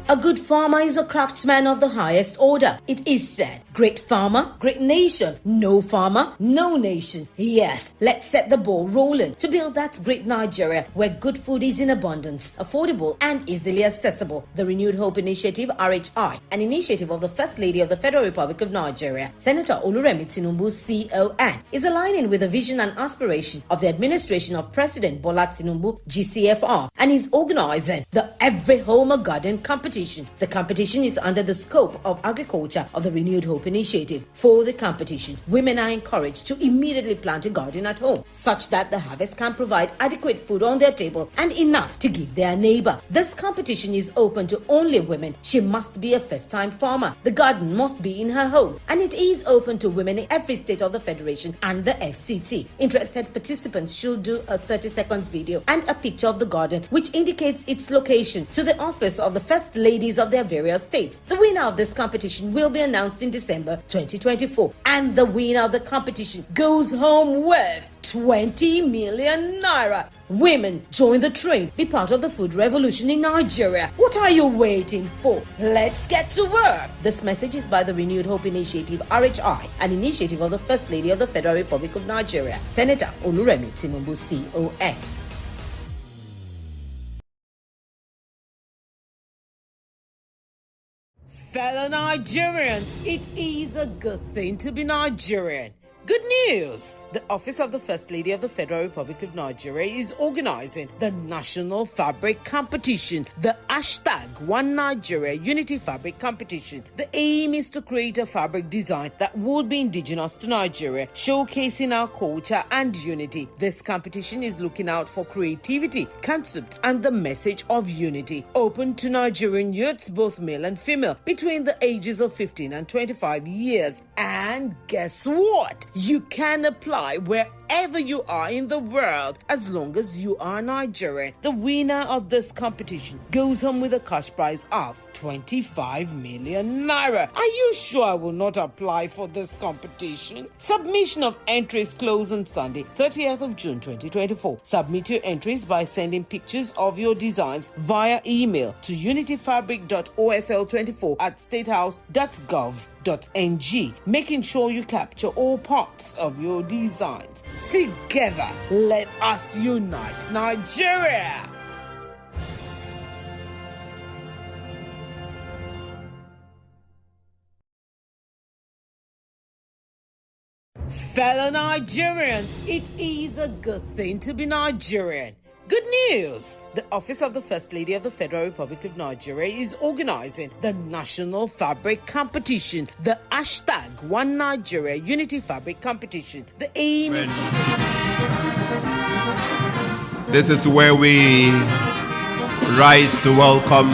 A good farmer is a craftsman of the highest order. It is said, great farmer, great nation. No farmer, no nation. Yes, let's set the ball rolling to build that great Nigeria where good food is in abundance, affordable and easily accessible. The Renewed Hope Initiative, RHI, an initiative of the First Lady of the Federal Republic of Nigeria, Senator Oluremi Tinubu, CON, is aligning with the vision and aspiration of the administration of President Bola Tinubu, GCFR, and is organizing the Every Home a Garden competition. The competition is under the scope of agriculture of the Renewed Hope Initiative. For the competition, women are encouraged to immediately plant a garden at home, such that the harvest can provide adequate food on their table and enough to give their neighbor. This competition is open to only women. She must be a first-time farmer. The garden must be in her home, and it is open to women in every state of the Federation and the FCT. Interested participants should do a 30 seconds video and a picture of the garden which indicates its location to the office of the First Ladies of their various states. The winner of this competition will be announced in December 2024, and the winner of the competition goes home with 20 million naira. Women, join the train. Be part of the food revolution in Nigeria. What are you waiting for? Let's get to work. This message is by the Renewed Hope Initiative, RHI, an initiative of the First Lady of the Federal Republic of Nigeria, Senator Oluremi Tinubu, CON. Fellow Nigerians, it is a good thing to be Nigerian. Good news! The Office of the First Lady of the Federal Republic of Nigeria is organizing the National Fabric Competition, the #One Nigeria Unity Fabric Competition. The aim is to create a fabric design that would be indigenous to Nigeria, showcasing our culture and unity. This competition is looking out for creativity, concept, and the message of unity. Open to Nigerian youths, both male and female, between the ages of 15 and 25 years. And guess what? You can apply wherever you are in the world as long as you are Nigerian. The winner of this competition goes home with a cash prize of 25 million naira. Are you sure I will not apply for this competition? Submission of entries close on Sunday, 30th of June 2024. Submit your entries by sending pictures of your designs via email to unityfabric.ofl24@statehouse.gov.ng, making sure you capture all parts of your designs. Together, let us unite Nigeria! Fellow Nigerians, it is a good thing to be Nigerian. Good news! The Office of the First Lady of the Federal Republic of Nigeria is organizing the National Fabric Competition, the #One Nigeria Unity Fabric Competition. The aim is to... This is where we rise to welcome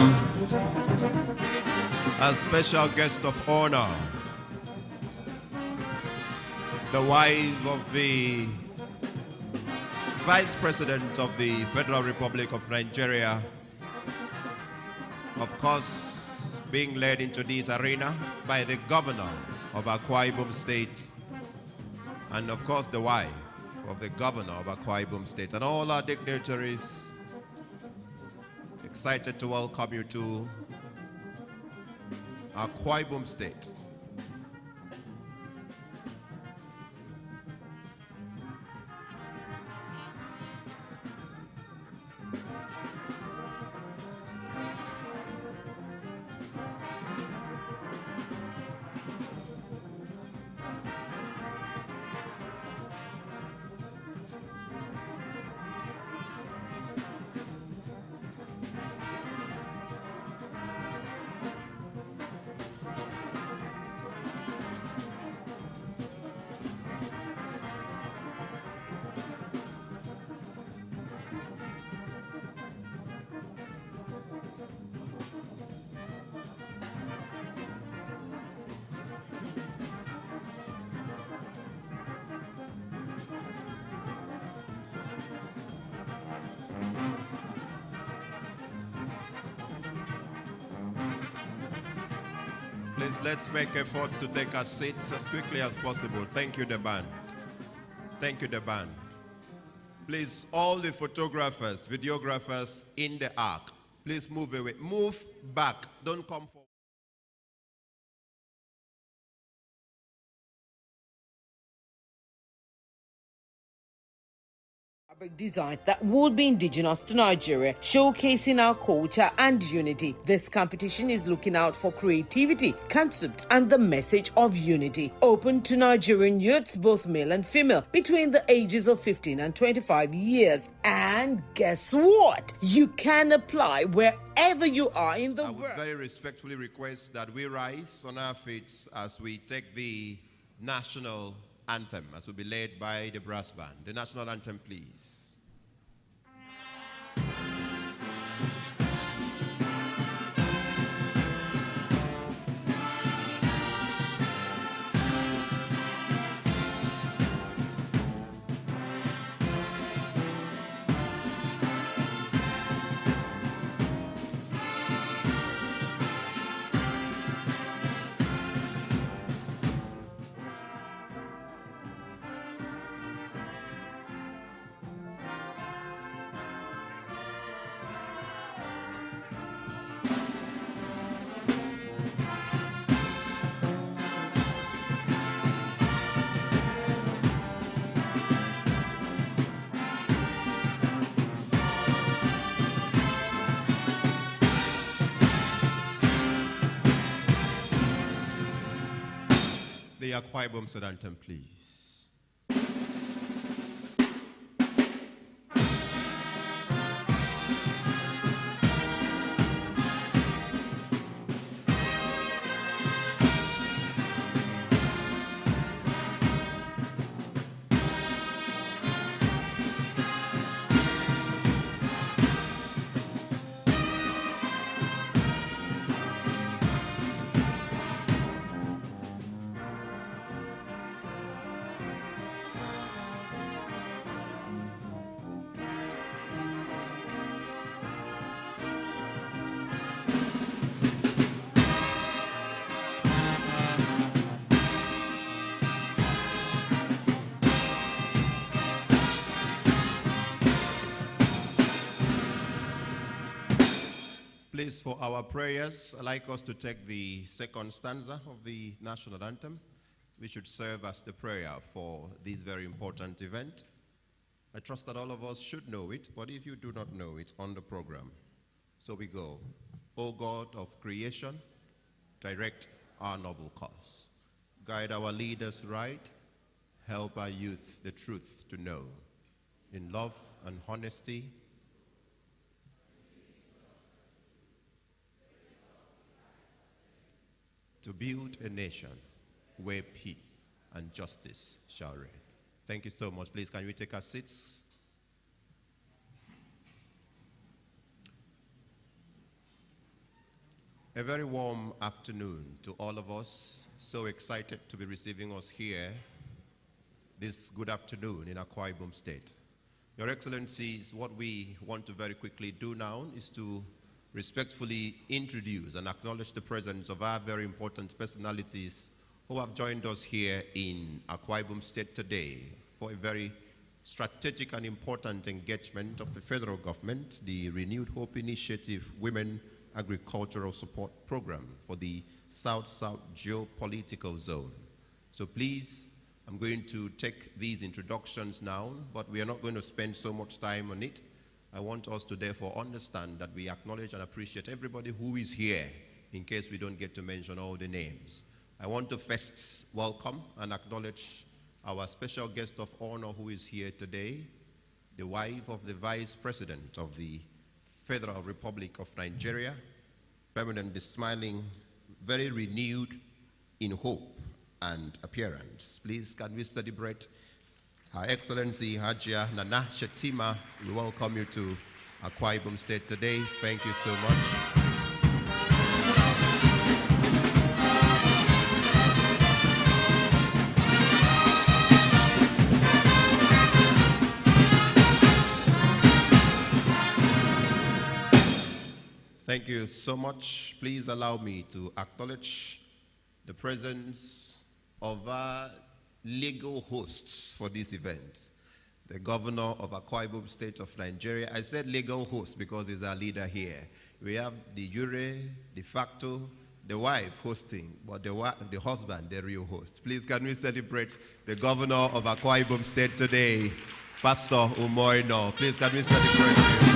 a special guest of honor, the wife of the Vice President of the Federal Republic of Nigeria, of course, being led into this arena by the Governor of Akwa Ibom State, and of course the wife of the Governor of Akwa Ibom State, and all our dignitaries. Excited to welcome you to Akwa Ibom State. Please, let's make efforts to take our seats as quickly as possible. Thank you, the band. Thank you, the band. Please, all the photographers, videographers in the arc, Please move away. Move back. Don't come forward. Fabric design that would be indigenous to Nigeria, showcasing our culture and unity. This competition is looking out for creativity, concept, and the message of unity. Open to Nigerian youths, both male and female, between the ages of 15 and 25 years. And guess what? You can apply wherever you are in the world. I would very respectfully request that we rise on our feet as we take the national anthem, as will be led by the brass band. The national anthem, please. The Akwa Ibom State anthem, please. Please, for our prayers, I'd like us to take the second stanza of the national anthem, which should serve as the prayer for this very important event. I trust that all of us should know it, but if you do not know it, on the program. So we go. O God of creation, direct our noble cause. Guide our leaders right, help our youth the truth to know. In love and honesty, to build a nation where peace and justice shall reign. Thank you so much. Please, can we take our seats? A very warm afternoon to all of us. So excited to be receiving us here this good afternoon in Akwa Ibom State. Your Excellencies, what we want to very quickly do now is to respectfully introduce and acknowledge the presence of our very important personalities who have joined us here in Akwa Ibom State today for a very strategic and important engagement of the federal government, the Renewed Hope Initiative Women Agricultural Support Program for the South-South Geo-Political Zone. So please, I'm going to take these introductions now, but we are not going to spend so much time on it. I want us to therefore understand that we acknowledge and appreciate everybody who is here in case we don't get to mention all the names. I want to first welcome and acknowledge our special guest of honor who is here today, the wife of the Vice President of the Federal Republic of Nigeria, permanently smiling, very renewed in hope and appearance. Please, can we celebrate Her Excellency Hajia Nana Shetima? We welcome you to Akwa Ibom State today. Thank you so much. Thank you so much. Please allow me to acknowledge the presence of our legal hosts for this event. the governor of Akwa Ibom State of Nigeria. I said legal host because he's our leader here. We have the jure, de facto, the wife hosting, but the husband, the real host. Please, can we celebrate the governor of Akwa Ibom State today, Pastor Umoino. Please, can we celebrate him?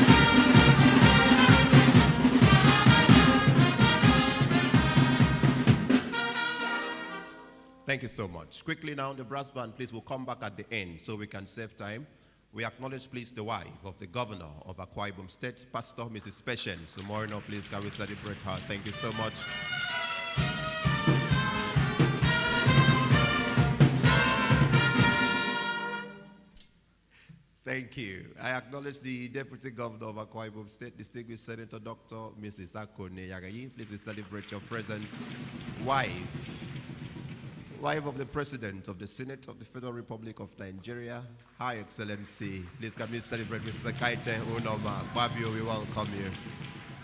Thank you so much. Quickly now, the brass band, please, will come back at the end so we can save time. We acknowledge, please, the wife of the governor of Akwa Ibom State, Pastor Mrs. Patience Umorino. Please, can we celebrate her? Thank you so much. Thank you. I acknowledge the Deputy Governor of Akwa Ibom State, distinguished Senator Dr. Mrs. Akwa Yagayi. Please, we celebrate your presence. Wife of the President of the Senate of the Federal Republic of Nigeria, High Excellency. Please can we celebrate Mr. Kaite Unoma. Fabio, we welcome you.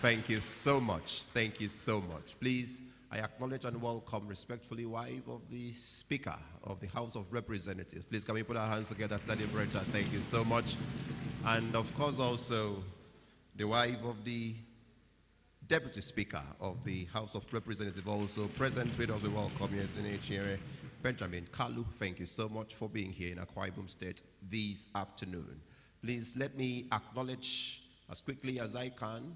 Thank you so much. Thank you so much. Please, I acknowledge and welcome respectfully wife of the Speaker of the House of Representatives. Please can we put our hands together, celebrate her. Thank you so much. And of course also the wife of the Deputy Speaker of the House of Representatives, also present with us. We welcome you, Senator Benjamin Kalu. Thank you so much for being here in Akwa Ibom State this afternoon. Please let me acknowledge as quickly as I can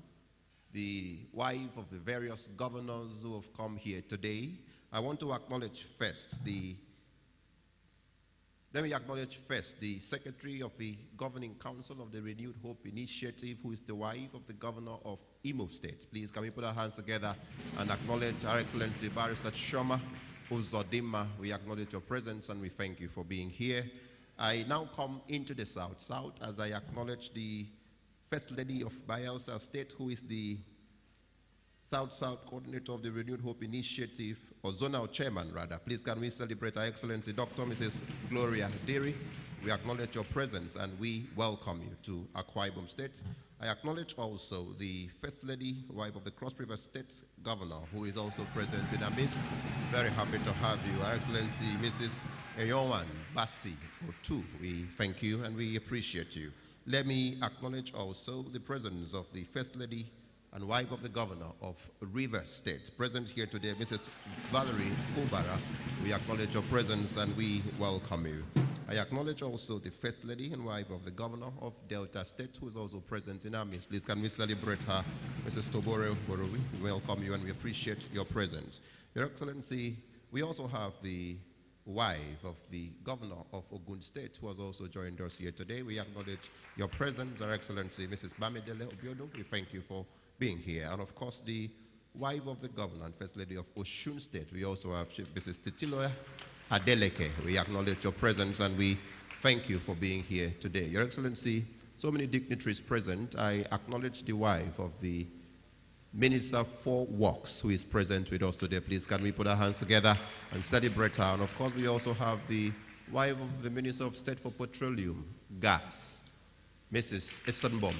the wife of the various governors who have come here today. I want to acknowledge first let me acknowledge first the Secretary of the Governing Council of the Renewed Hope Initiative, who is the wife of the Governor of Imo State. Please, can we put our hands together and acknowledge Our Excellency Barrister Shoma Uzodimma. We acknowledge your presence and we thank you for being here. I now come into the South as I acknowledge the First Lady of Bayelsa State, who is the South Coordinator of the Renewed Hope Initiative, or Zonal Chairman rather. Please can we celebrate Our Excellency Dr. Mrs. Gloria Diri. We acknowledge your presence and we welcome you to Akwa Ibom State. I acknowledge also the First Lady, wife of the Cross River State Governor, who is also present in our midst. Very happy to have you. Our Excellency Mrs. Eyowan Basi Otu. We thank you and we appreciate you. Let me acknowledge also the presence of the First Lady and wife of the Governor of River State. Present here today, Mrs. Valerie Fubara. We acknowledge your presence and we welcome you. I acknowledge also the First Lady and wife of the Governor of Delta State, who is also present in our midst. Please can we celebrate her, Mrs. Tobore Borowi. We welcome you and we appreciate your presence. Your Excellency, we also have the wife of the Governor of Ogun State, who has also joined us here today. We acknowledge your presence, Your Excellency Mrs. Bamidele Obiodo. We thank you for being here. And of course, the wife of the Governor and First Lady of Osun State. We also have Mrs. Titiloya Adeleke. We acknowledge your presence and we thank you for being here today. Your Excellency, so many dignitaries present. I acknowledge the wife of the Minister for Works, who is present with us today. Please, can we put our hands together and celebrate her? And of course, we also have the wife of the Minister of State for Petroleum, Gas, Mrs. Esenbom.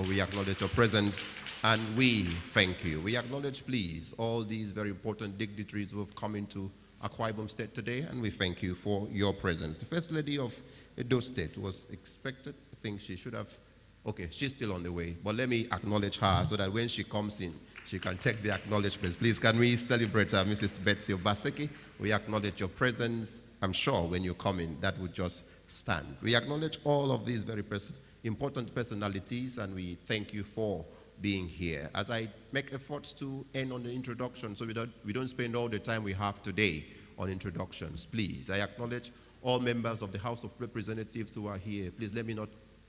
We acknowledge your presence and we thank you. We acknowledge, please, all these very important dignitaries who have come into Akwa Ibom State today, and we thank you for your presence. The First Lady of Edo State was expected. I think she should have, okay, she's still on the way, but let me acknowledge her so that when she comes in, she can take the acknowledgements. Please, can we celebrate her, Mrs. Betsy Obaseki? We acknowledge your presence. I'm sure when you come in, that would just stand. We acknowledge all of these very important personalities, and we thank you for being here. As I make efforts to end on the introduction, so we don't spend all the time we have today on introductions, please. I acknowledge all members of the House of Representatives who are here. Please let me not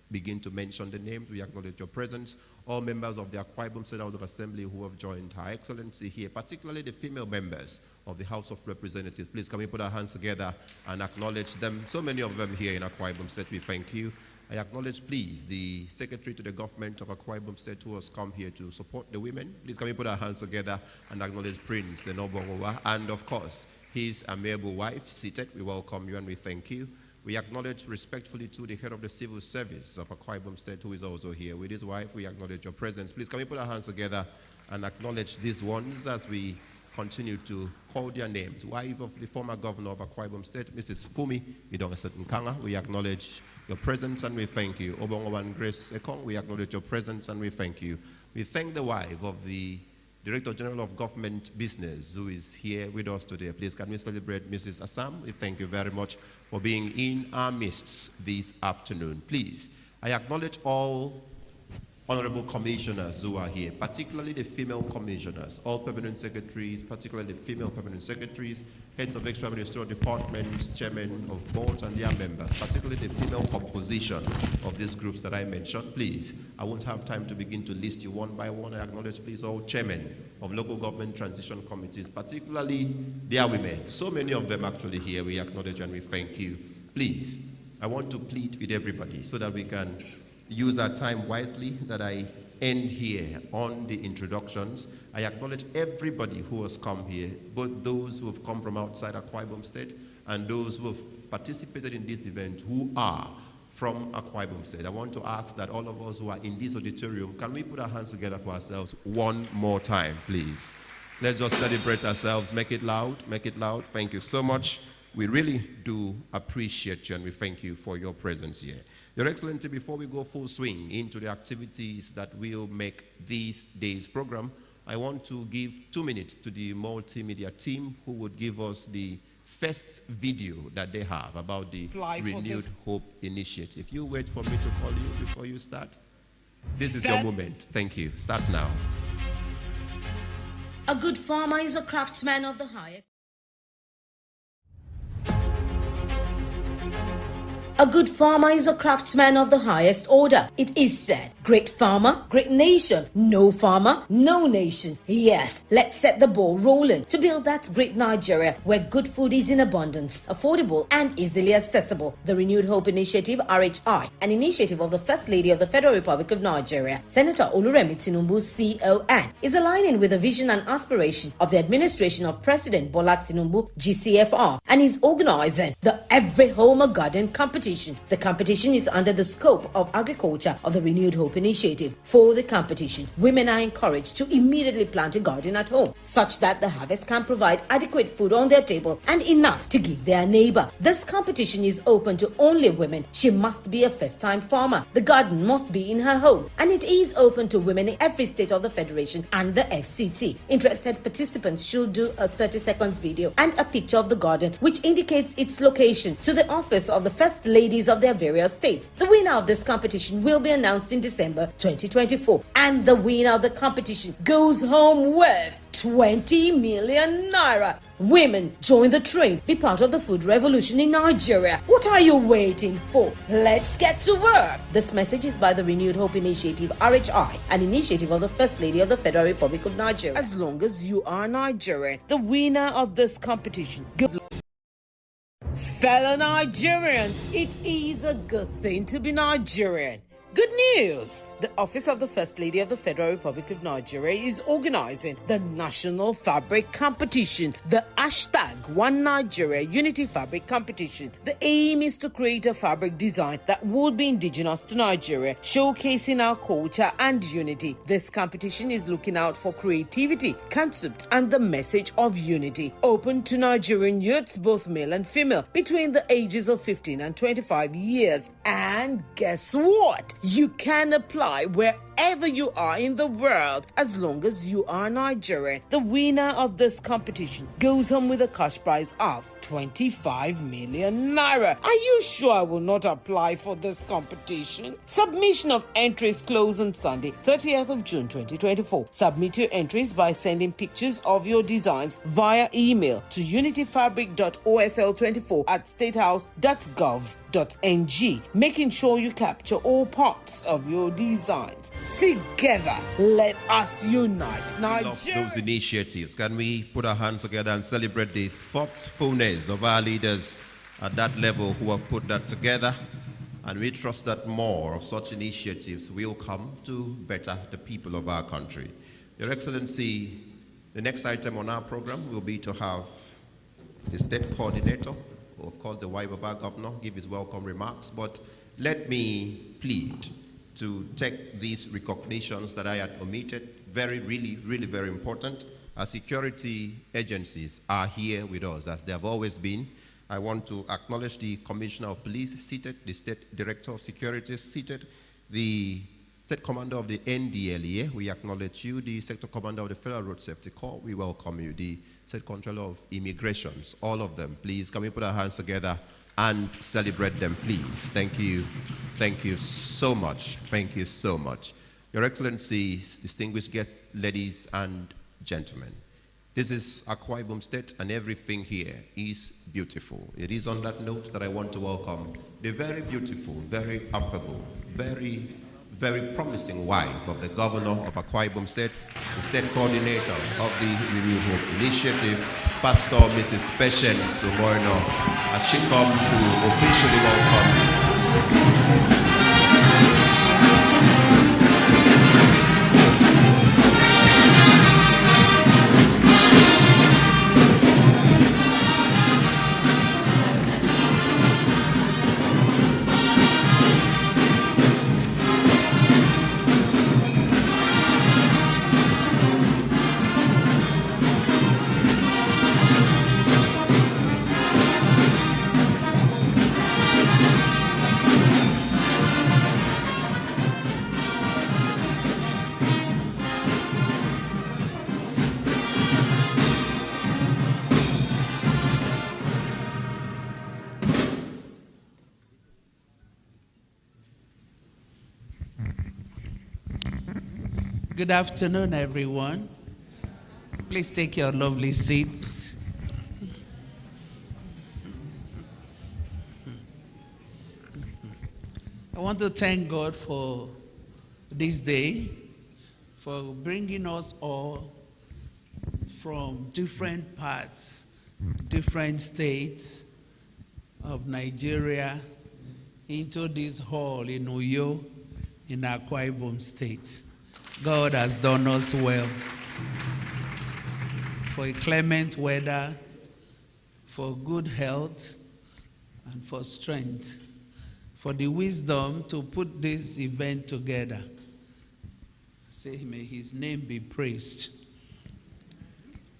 begin to mention the names. We acknowledge your presence. All members of the Akwa Ibom State House of Assembly who have joined Her Excellency here, particularly the female members of the House of Representatives. Please, can we put our hands together and acknowledge them? So many of them here in Akwa Ibom State. We thank you. I acknowledge, please, the Secretary to the Government of Akwa Ibom State, who has come here to support the women. Please, can we put our hands together and acknowledge Prince Enobowa, and of course, his amiable wife, seated. We welcome you and we thank you. We acknowledge respectfully to the head of the civil service of Akwa Ibom State, who is also here with his wife. We acknowledge your presence. Please, can we put our hands together and acknowledge these ones as we continue to call their names. Wife of the former governor of Akwa Ibom State, Mrs. Fumi Idongeset Nkanga. We acknowledge your presence and we thank you. Obongowan Grace Ekong, we acknowledge your presence and we thank you. We thank the wife of the Director General of Government Business who is here with us today. Please can we celebrate Mrs. Assam? We thank you very much for being in our midst this afternoon. Please, I acknowledge all honorable commissioners who are here, particularly the female commissioners, all permanent secretaries, particularly the female permanent secretaries, heads of extra ministerial departments, chairmen of boards and their members, particularly the female composition of these groups that I mentioned. Please, I won't have time to begin to list you one by one. I acknowledge, please, all chairmen of local government transition committees, particularly their women. So many of them actually here. We acknowledge and we thank you. Please, I want to plead with everybody so that we can use our time wisely, that I end here on the introductions. I acknowledge everybody who has come here, both those who have come from outside Akwa Ibom State and those who have participated in this event who are from Akwa Ibom State. I want to ask that all of us who are in this auditorium, can we put our hands together for ourselves one more time, please? Let's just celebrate ourselves. Make it loud, make it loud. Thank you so much. We really do appreciate you and we thank you for your presence here. Your Excellency, before we go full swing into the activities that will make this day's program, I want to give 2 minutes to the multimedia team who would give us the first video that they have about the Renewed Hope Initiative. You wait for me to call you before you start. This is your moment. Thank you. Start now. A good farmer is a craftsman of the highest. A good farmer is a craftsman of the highest order. It is said, great farmer, great nation. No farmer, no nation. Yes, let's set the ball rolling to build that great Nigeria where good food is in abundance, affordable and easily accessible. The Renewed Hope Initiative, RHI, an initiative of the First Lady of the Federal Republic of Nigeria, Senator Oluremi Tinubu, CON, is aligning with the vision and aspiration of the administration of President Bola Tinubu, GCFR, and is organizing the Every Home a Garden competition. The competition is under the scope of agriculture of the Renewed Hope Initiative. For the competition, women are encouraged to immediately plant a garden at home, such that the harvest can provide adequate food on their table and enough to give their neighbor. This competition is open to only women. She must be a first-time farmer. The garden must be in her home, and it is open to women in every state of the Federation and the FCT. Interested participants should do a 30 seconds video and a picture of the garden, which indicates its location, to the office of the First Ladies of their various states. The winner of this competition will be announced in December 2024, and the winner of the competition goes home with 20 million naira. Women, join the train. Be part of the food revolution in Nigeria. What are you waiting for? Let's get to work. This message is by the Renewed Hope Initiative, RHI, an initiative of the First Lady of the Federal Republic of Nigeria. As long as you are Nigerian, the winner of this competition goes. Fellow Nigerians, it is a good thing to be Nigerian. Good news! The Office of the First Lady of the Federal Republic of Nigeria is organizing the National Fabric Competition, the #One Nigeria Unity Fabric Competition. The aim is to create a fabric design that would be indigenous to Nigeria, showcasing our culture and unity. This competition is looking out for creativity, concept, and the message of unity. Open to Nigerian youths, both male and female, between the ages of 15 and 25 years. And guess what? You can apply wherever you are in the world as long as you are Nigerian. The winner of this competition goes home with a cash prize of 25 million naira. Are you sure I will not apply for this competition? Submission of entries close on Sunday, 30th of June 2024. Submit your entries by sending pictures of your designs via email to unityfabric.ofl24@statehouse.gov.ng, making sure you capture all parts of your designs. Together, let us unite Nigeria. Love those initiatives. Can we put our hands together and celebrate the thoughtfulness of our leaders at that level who have put that together? And we trust that more of such initiatives will come to better the people of our country. Your Excellency, the next item on our program will be to have the state coordinator, of course the wife of our governor, give his welcome remarks. But let me plead to take these recognitions that I had omitted, really very important. Our security agencies are here with us, as they have always been. I want to acknowledge the Commissioner of Police seated, the State Director of Security seated, the State Commander of the NDLEA. We acknowledge you, the Sector Commander of the Federal Road Safety Corps. We welcome you, the State Controller of Immigrations, all of them. Please, can we put our hands together and celebrate them, please? Thank you. Thank you so much. Thank you so much. Your Excellencies, distinguished guests, ladies and gentlemen, this is Akwa Ibom State, and everything here is beautiful. It is on that note that I want to welcome the very beautiful, very affable, very promising wife of the Governor of Akwa Ibom State, the State Coordinator of the Renew Hope Initiative, Pastor Mrs. Patience Umorno, as she comes to officially welcome Good afternoon, everyone. Please take your lovely seats. I want to thank God for this day, for bringing us all from different parts, different states of Nigeria into this hall in Uyo in Akwa Ibom State. God has done us well for a clement weather, for good health, and for strength, for the wisdom to put this event together. Say, may his name be praised.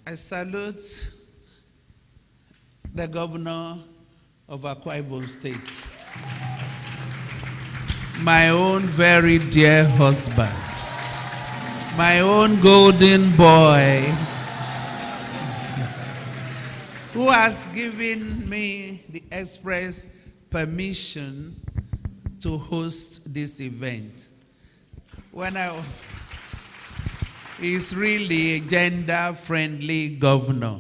I salute the Governor of Akwa Ibom State, my own very dear husband, my own golden boy, who has given me the express permission to host this event. He's really a gender-friendly governor.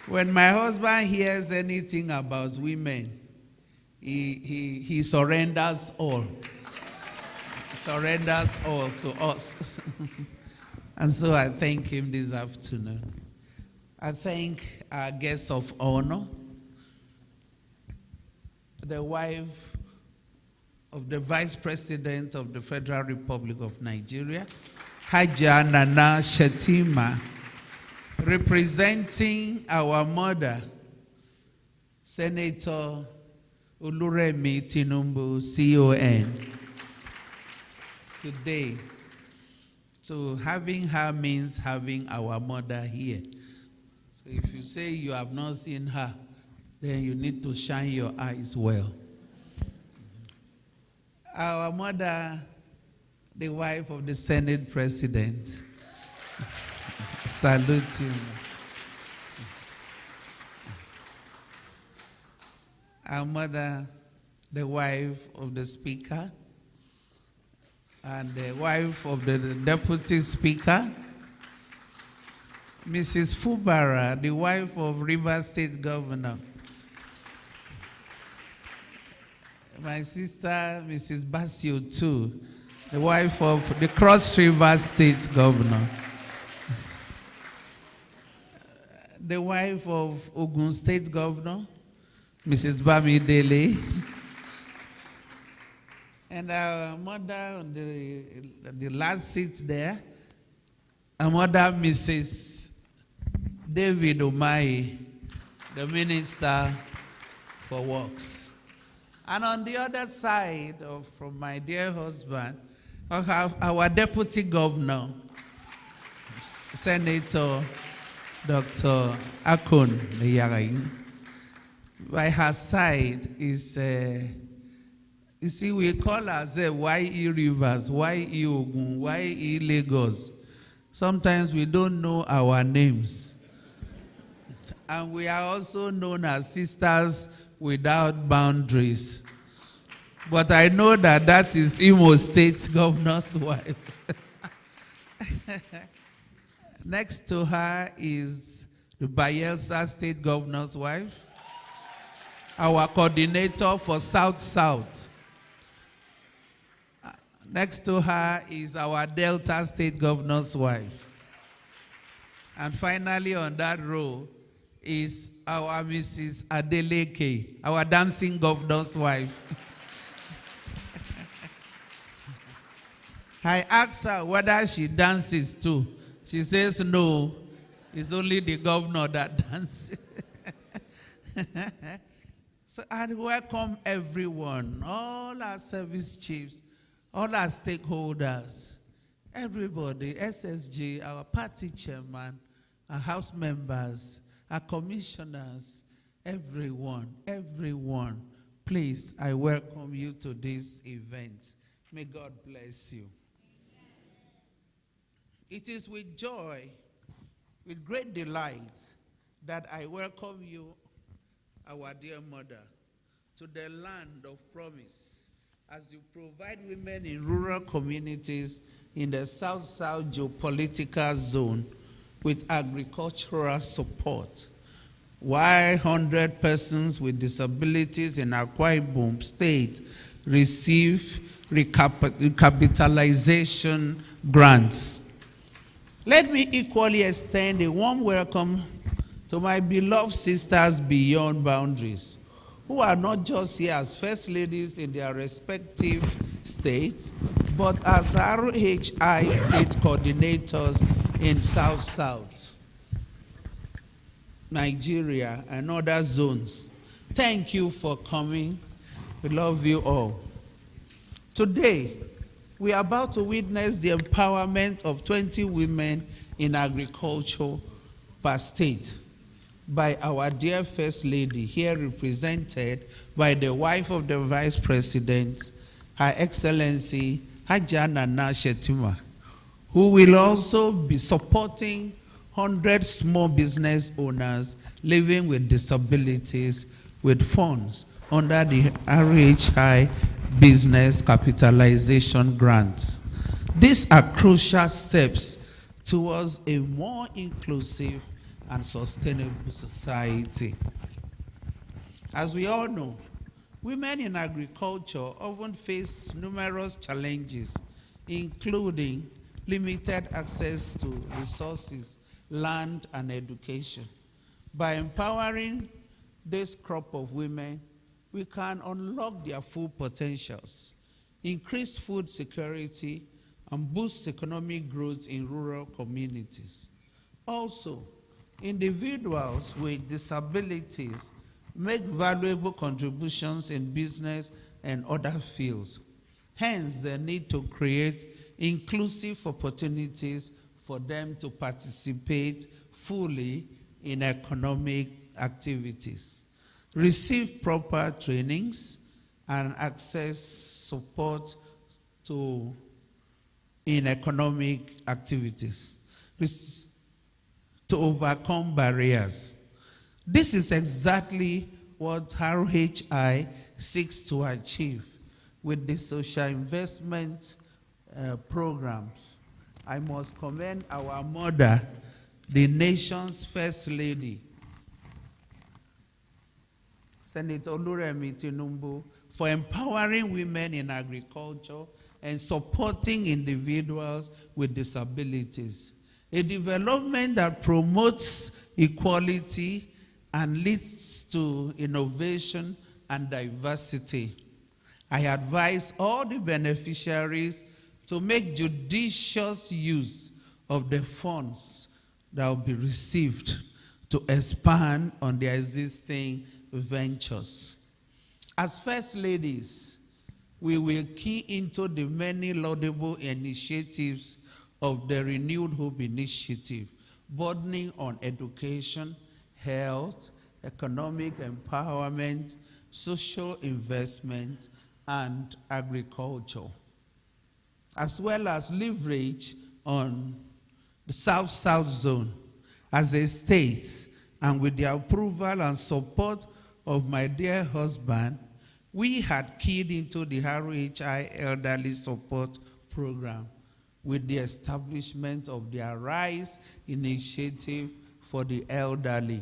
When my husband hears anything about women, he surrenders all. Surrenders all to us. And so I thank him this afternoon. I thank our guests of honor, the wife of the Vice President of the Federal Republic of Nigeria, Haja Nana Shetima, representing our mother, Senator Oluremi Tinubu, CON. Today, so having her means having our mother here. So if you say you have not seen her, then you need to shine your eyes well. Our mother, the wife of the Senate President, salute you. Our mother, the wife of the Speaker, and the wife of the Deputy Speaker, Mrs. Fubara, the wife of River State Governor, my sister, Mrs. Basio, too, the wife of the Cross River State Governor, the wife of Ogun State Governor, Mrs. Bamidele, and our mother on the last seat there, our mother, Mrs. David Omai, the Minister for Works. And on the other side, from my dear husband, I have our Deputy Governor, Senator Dr. Akon Yagai. By her side is, you see, we call ourselves YE Rivers, YE Ogun, YE Lagos. Sometimes we don't know our names. And we are also known as Sisters Without Boundaries. But I know that that is Imo State Governor's wife. Next to her is the Bayelsa State Governor's wife, our coordinator for South-South. Next to her is our Delta State Governor's wife. And finally on that row is our Mrs. Adeleke, our dancing governor's wife. I asked her whether she dances too. She says no, it's only the governor that dances. So I welcome everyone, all our service chiefs, all our stakeholders, everybody, SSG, our party chairman, our house members, our commissioners, everyone, please, I welcome you to this event. May God bless you. It is with joy, with great delight, that I welcome you, our dear mother, to the land of promise, as you provide women in rural communities in the South-South Geo-Political Zone with agricultural support. While 100 persons with disabilities in Akwa Ibom State receive recapitalization grants. Let me equally extend a warm welcome to my beloved sisters beyond boundaries, who are not just here as first ladies in their respective states, but as RHI state coordinators in South-South, Nigeria, and other zones. Thank you for coming. We love you all. Today, we are about to witness the empowerment of 20 women in agriculture per state by our dear First Lady, here represented by the wife of the Vice President, Her Excellency Hajia Nana Shettima, who will also be supporting 100 small business owners living with disabilities with funds under the RHI Business Capitalization Grants. These are crucial steps towards a more inclusive and sustainable society. As we all know, women in agriculture often face numerous challenges, including limited access to resources, land, and education. By empowering this crop of women, we can unlock their full potentials, increase food security, and boost economic growth in rural communities. Also, individuals with disabilities make valuable contributions in business and other fields. Hence, the need to create inclusive opportunities for them to participate fully in economic activities, receive proper trainings, and access support in economic activities to overcome barriers. This is exactly what RHI seeks to achieve with the social investment programs. I must commend our mother, the nation's First Lady, Senator Oluremi Tinubu, for empowering women in agriculture and supporting individuals with disabilities. A development that promotes equality and leads to innovation and diversity. I advise all the beneficiaries to make judicious use of the funds that will be received to expand on their existing ventures. As First Ladies, we will key into the many laudable initiatives of the Renewed Hope Initiative burdening on education, health, economic empowerment, social investment, and agriculture, as well as leverage on the South-South zone as a state. And with the approval and support of my dear husband, we had keyed into the RHI Elderly Support Program with the establishment of the RHI Initiative for the Elderly,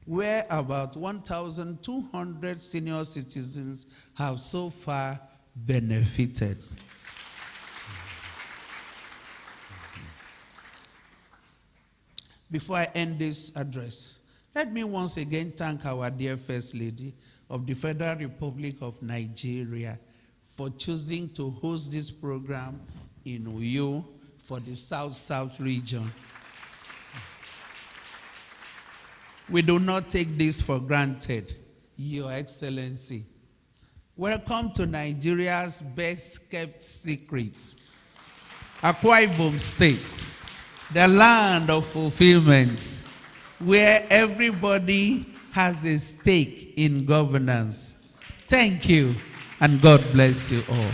where about 1,200 senior citizens have so far benefited. Before I end this address, let me once again thank our dear First Lady of the Federal Republic of Nigeria for choosing to host this program in Uyo for the South-South region. We do not take this for granted, Your Excellency. Welcome to Nigeria's best-kept secret, Akwa Ibom State, the land of fulfillment, where everybody has a stake in governance. Thank you, and God bless you all.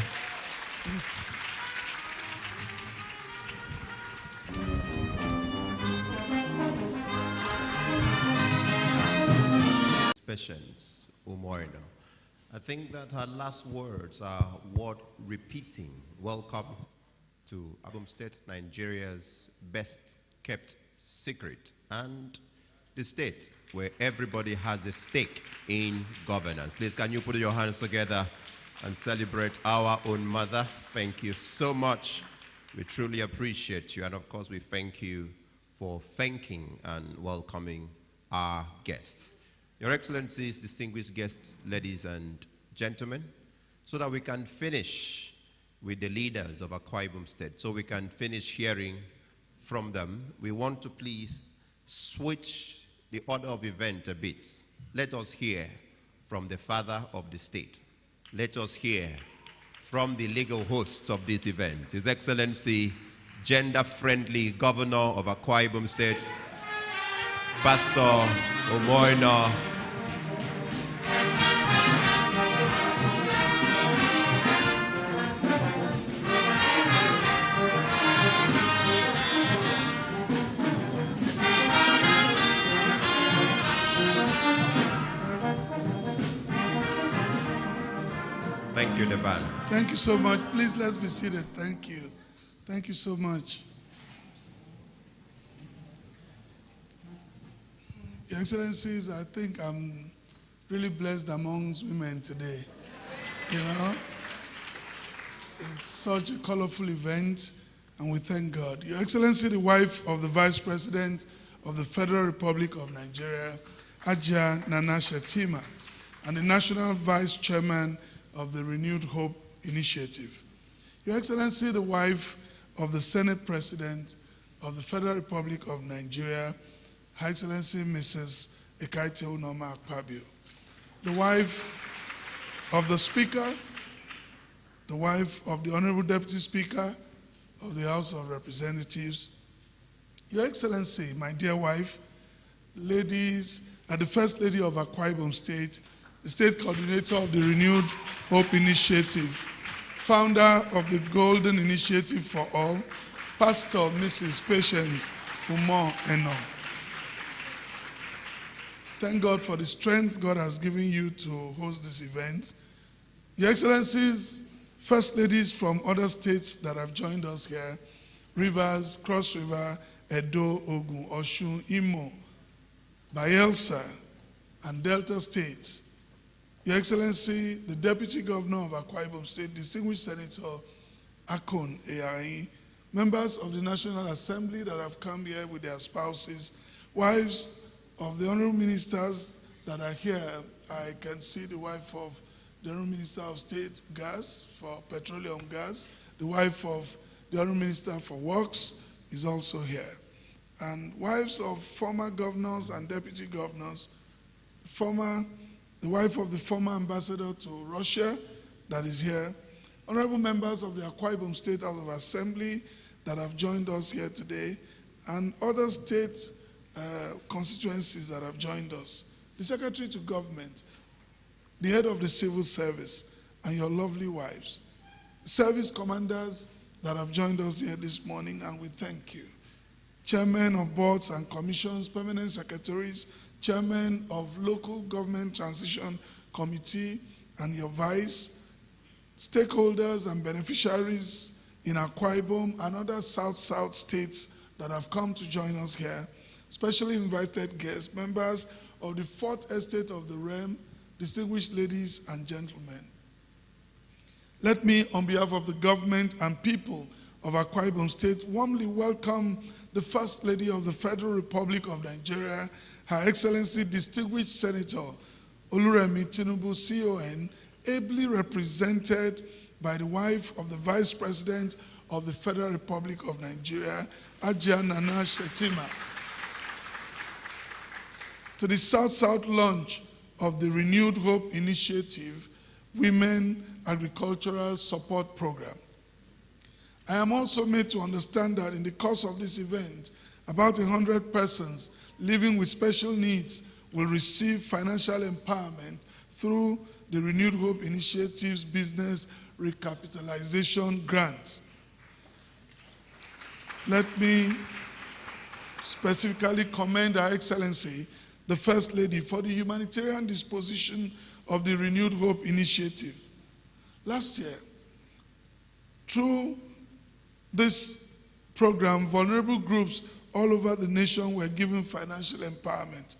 Patience, Umoino. I think that her last words are worth repeating. Welcome to Ibom State, Nigeria's best-kept secret, and the state where everybody has a stake in governance. Please, can you put your hands together and celebrate our own mother? Thank you so much. We truly appreciate you, and of course, we thank you for thanking and welcoming our guests. Your Excellencies, distinguished guests, ladies and gentlemen, so that we can finish with the leaders of Akwa Ibom State, so we can finish hearing from them, we want to please switch the order of event a bit. Let us hear from the father of the state. Let us hear from the legal hosts of this event, His Excellency, gender-friendly Governor of Akwa Ibom State, Pastor Umoino. Thank you, the band. Thank you so much. Please, let's be seated. Thank you. Thank you so much. Your Excellencies, I think I'm really blessed amongst women today. You know, it's such a colorful event, and we thank God. Your Excellency, the wife of the Vice President of the Federal Republic of Nigeria, Ajia Nana Shetima, and the National Vice Chairman of the Renewed Hope Initiative. Your Excellency, the wife of the Senate President of the Federal Republic of Nigeria, Her Excellency Mrs. Ekaite Unoma Akpabio. The wife of the Speaker, the wife of the Honorable Deputy Speaker of the House of Representatives. Your Excellency, my dear wife, ladies, the First Lady of Akwa Ibom State, the State Coordinator of the Renewed Hope Initiative, founder of the Golden Initiative for All, Pastor Mrs. Patience Umo Eno. Thank God for the strength God has given you to host this event. Your Excellencies, First Ladies from other states that have joined us here, Rivers, Cross River, Edo, Ogun, Osun, Imo, Bayelsa, and Delta states. Your Excellency, the Deputy Governor of Akwa Ibom State, Distinguished Senator Akon Eyain, members of the National Assembly that have come here with their spouses, wives of the Honorable Ministers that are here. I can see the wife of the Honorable Minister of State Gas, for Petroleum Gas. The wife of the Honorable Minister for Works is also here. And wives of former governors and deputy governors, the wife of the former ambassador to Russia that is here, honorable members of the Akwa Ibom State House of Assembly that have joined us here today, and other state constituencies that have joined us, the Secretary to Government, the head of the Civil Service, and your lovely wives, service commanders that have joined us here this morning, and we thank you. Chairmen of boards and commissions, permanent secretaries, chairman of local government transition committee, and your vice, stakeholders and beneficiaries in Akwa Ibom and other South-South states that have come to join us here, specially invited guests, members of the 4th Estate of the Realm, distinguished ladies and gentlemen. Let me, on behalf of the government and people of Akwa Ibom State, warmly welcome the First Lady of the Federal Republic of Nigeria, Her Excellency Distinguished Senator Oluremi Tinubu, CON, ably represented by the wife of the Vice President of the Federal Republic of Nigeria, Ajia Nana Shetima, to the South-South launch of the Renewed Hope Initiative Women Agricultural Support Program. I am also made to understand that in the course of this event, about 100 persons living with special needs will receive financial empowerment through the Renewed Hope Initiative's Business Recapitalization Grant. Let me specifically commend Her Excellency, the First Lady, for the humanitarian disposition of the Renewed Hope Initiative. Last year, through this program, vulnerable groups all over the nation were given financial empowerment.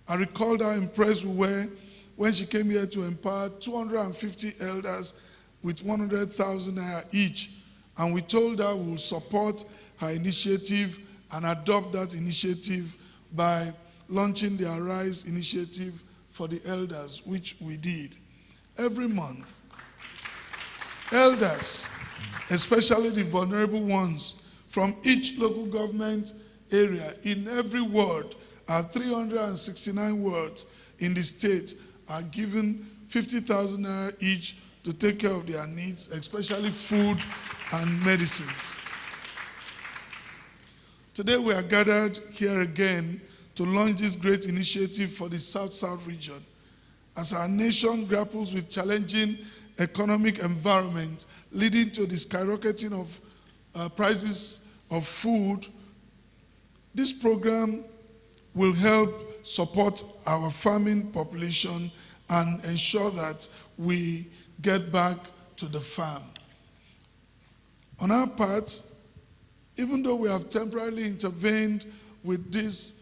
I recalled how impressed we were when she came here to empower 250 elders with 100,000 naira each, and we told her we will support her initiative and adopt that initiative by launching the RHI initiative for the elders, which we did. Every month, elders, especially the vulnerable ones from each local government area in every ward, 369 wards in the state, are given 50,000 naira each to take care of their needs, especially food and medicines. Today we are gathered here again to launch this great initiative for the South-South region. As our nation grapples with challenging economic environment leading to the skyrocketing of prices of food, this program will help support our farming population and ensure that we get back to the farm. On our part, even though we have temporarily intervened with this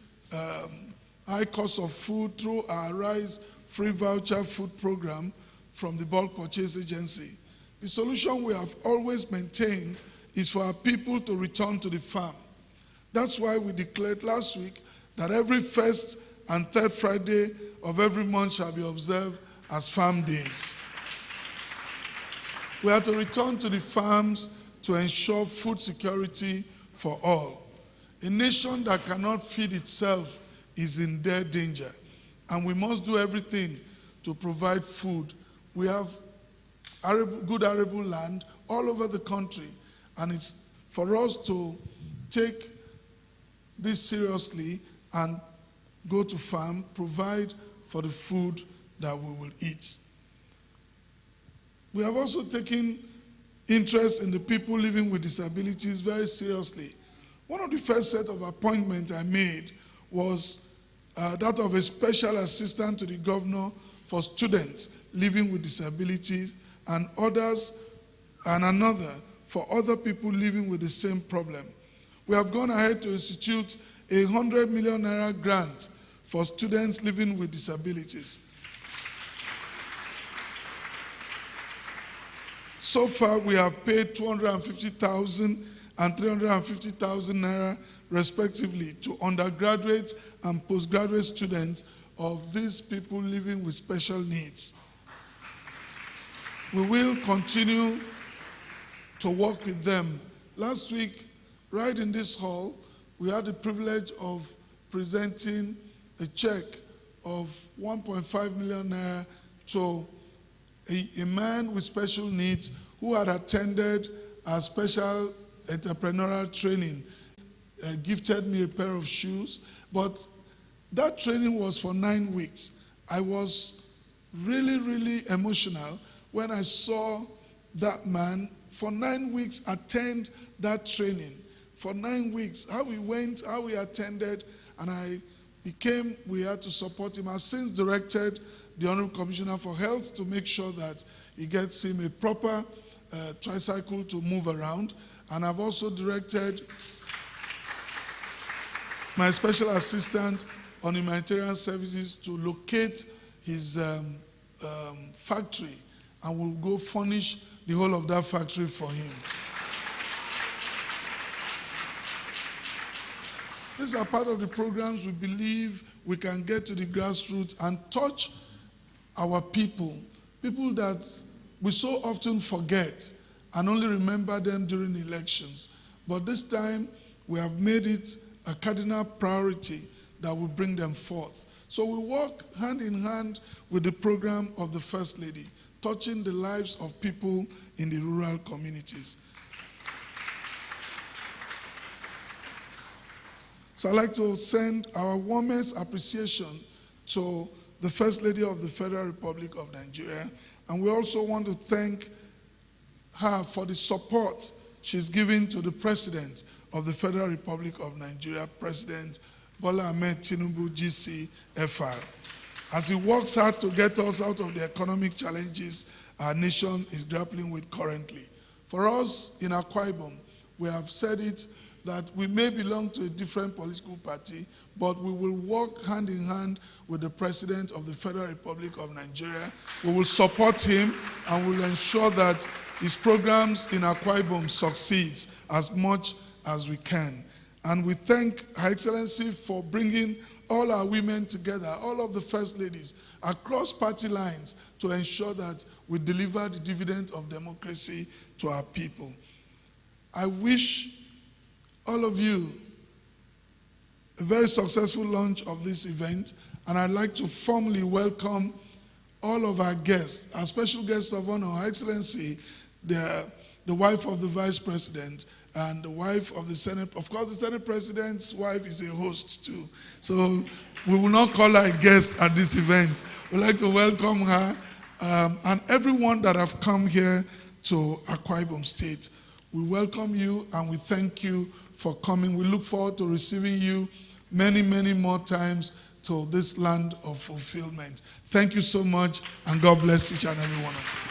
high cost of food through our RHI free voucher food program from the Bulk Purchase Agency, the solution we have always maintained is for our people to return to the farm. That's why we declared last week that every first and third Friday of every month shall be observed as farm days. We are to return to the farms to ensure food security for all. A nation that cannot feed itself is in dire danger, and we must do everything to provide food. We have good arable land all over the country, and it's for us to take this seriously and go to farm, provide for the food that we will eat. We have also taken interest in the people living with disabilities very seriously. One of the first set of appointments I made was that of a special assistant to the governor for students living with disabilities, and another for other people living with the same problem. We have gone ahead to institute a 100 million naira grant for students living with disabilities. So far, we have paid 250,000 and 350,000 naira respectively to undergraduate and postgraduate students of these people living with special needs. We will continue to work with them. Last week, right in this hall, we had the privilege of presenting a check of 1.5 million naira to a man with special needs who had attended a special entrepreneurial training gifted me a pair of shoes. But that training was for 9 weeks. I was really, really emotional when I saw that man for 9 weeks attend that training. For 9 weeks, how he went, how he attended, and we had to support him. I've since directed the Honorable Commissioner for Health to make sure that he gets him a proper tricycle to move around. And I've also directed my special assistant on humanitarian services to locate his factory, and we'll go furnish the whole of that factory for him. These are part of the programs we believe we can get to the grassroots and touch our people that we so often forget and only remember them during elections. But this time, we have made it a cardinal priority that will bring them forth. So we work hand in hand with the program of the First Lady, touching the lives of people in the rural communities. So I'd like to send our warmest appreciation to the First Lady of the Federal Republic of Nigeria. And we also want to thank her for the support she's giving to the President of the Federal Republic of Nigeria, President Bola Ahmed Tinubu, GCFR. As he works hard to get us out of the economic challenges our nation is grappling with currently. For us in Akwa Ibom, we have said it that we may belong to a different political party, but we will work hand in hand with the President of the Federal Republic of Nigeria. We will support him and will ensure that his programs in Akwa Ibom succeeds as much as we can. And we thank Her Excellency for bringing all our women together, all of the First Ladies, across party lines to ensure that we deliver the dividend of democracy to our people. I wish all of you a very successful launch of this event, and I'd like to formally welcome all of our guests, our special guests of honor, Her Excellency, the wife of the Vice President, and the wife of the Senate. Of course, the Senate President's wife is a host too. So we will not call her a guest at this event. We'd like to welcome her and everyone that have come here to Akwa Ibom State. We welcome you and we thank you for coming. We look forward to receiving you many, many more times to this land of fulfillment. Thank you so much, and God bless each and every one of you.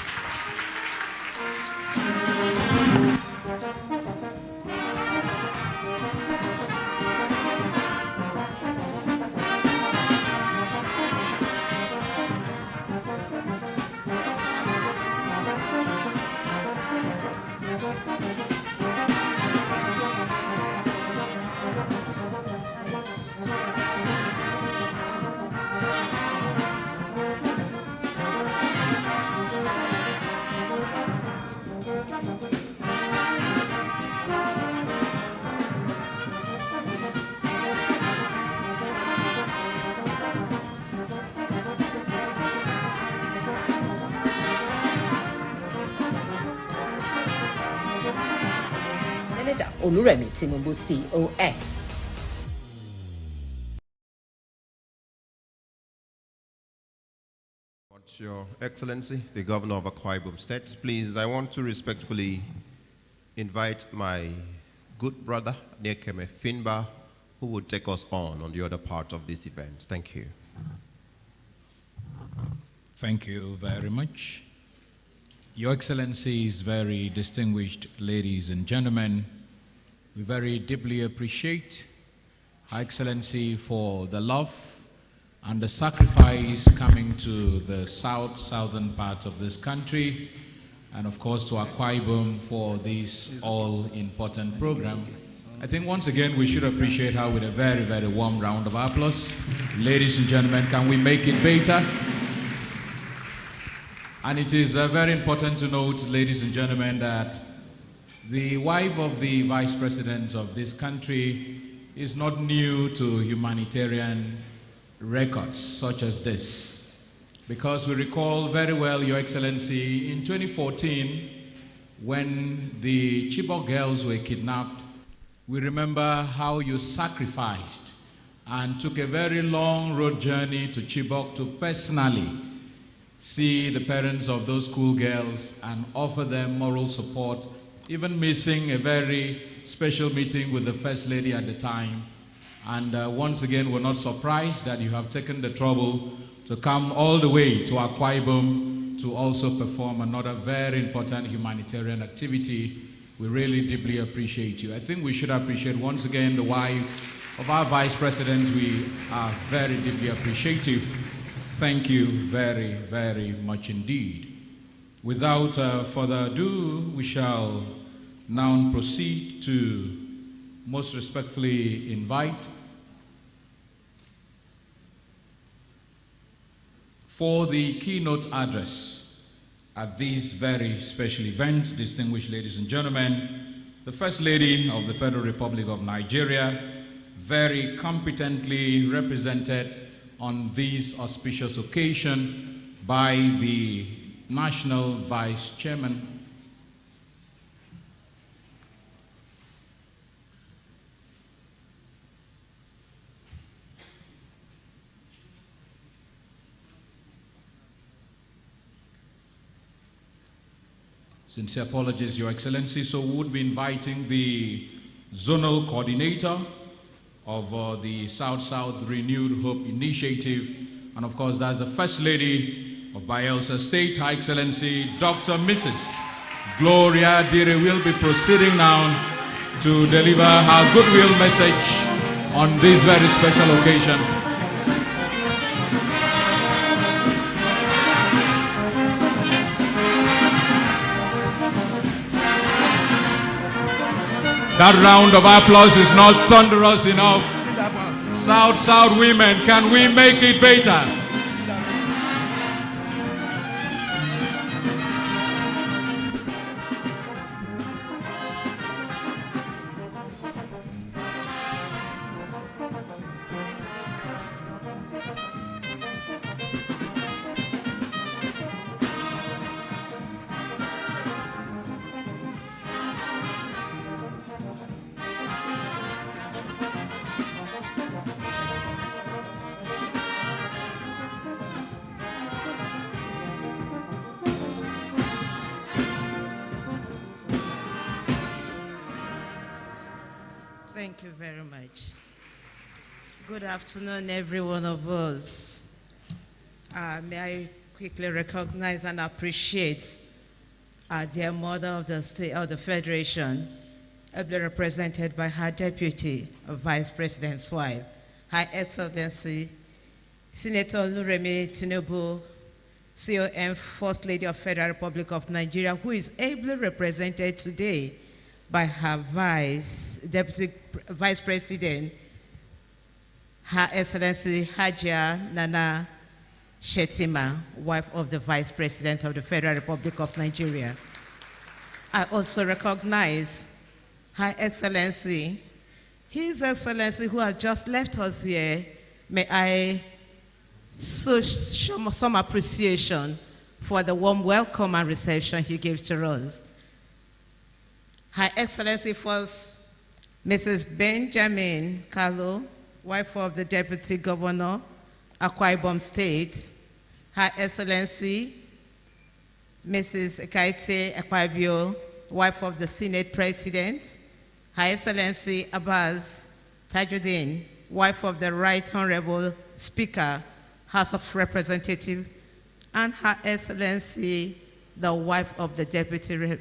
Oluremi Tinubu, CON. Your Excellency, the Governor of Akwa Ibom State, please, I want to respectfully invite my good brother, Nekeme Finba, who will take us on the other part of this event. Thank you. Thank you very much. Your Excellencies, very distinguished ladies and gentlemen, we very deeply appreciate Her Excellency for the love and the sacrifice coming to the southern part of this country, and of course to Akwa Ibom for this all-important program. I think once again we should appreciate her with a very, very warm round of applause. Ladies and gentlemen, can we make it better? And it is very important to note, ladies and gentlemen, that the wife of the Vice President of this country is not new to humanitarian records such as this. Because we recall very well, Your Excellency, in 2014, when the Chibok girls were kidnapped We remember how you sacrificed and took a very long road journey to Chibok to personally see the parents of those schoolgirls and offer them moral support, even missing a very special meeting with the First Lady at the time. And once again, we're not surprised that you have taken the trouble to come all the way to Akwa Ibom to also perform another very important humanitarian activity. We really deeply appreciate you. I think we should appreciate once again the wife of our Vice President. We are very deeply appreciative. Thank you very, very much indeed. Without further ado, we shall now proceed to most respectfully invite for the keynote address at this very special event, distinguished ladies and gentlemen, the First Lady of the Federal Republic of Nigeria, very competently represented on this auspicious occasion by the National Vice Chairman. Sincere apologies, Your Excellency. So we would be inviting the Zonal Coordinator of the South-South Renewed Hope Initiative. And of course, that's the First Lady of Bayelsa State, Her Excellency, Dr. Mrs. Gloria Dire will be proceeding now to deliver her goodwill message on this very special occasion. That round of applause is not thunderous enough. South women, can we make it better? Thank you very much. Good afternoon, every one of us. May I quickly recognize and appreciate our dear mother of the state of the Federation, ably represented by her deputy, Vice President's wife, Her Excellency Senator Oluremi Tinubu, COM First Lady of Federal Republic of Nigeria, who is ably represented today by her Deputy Vice President, Her Excellency Hajia Nana Shetima, wife of the Vice President of the Federal Republic of Nigeria. I also recognize Her Excellency, His Excellency, who has just left us here. May I show some appreciation for the warm welcome and reception he gave to us. Her Excellency First Mrs. Benjamin Kalu, wife of the Deputy Governor, Akwa Ibom State. Her Excellency Mrs. Ekaite Ekpabio, wife of the Senate President. Her Excellency Abbas Tajuddin, wife of the Right Honorable Speaker, House of Representatives. And Her Excellency, the wife of the Deputy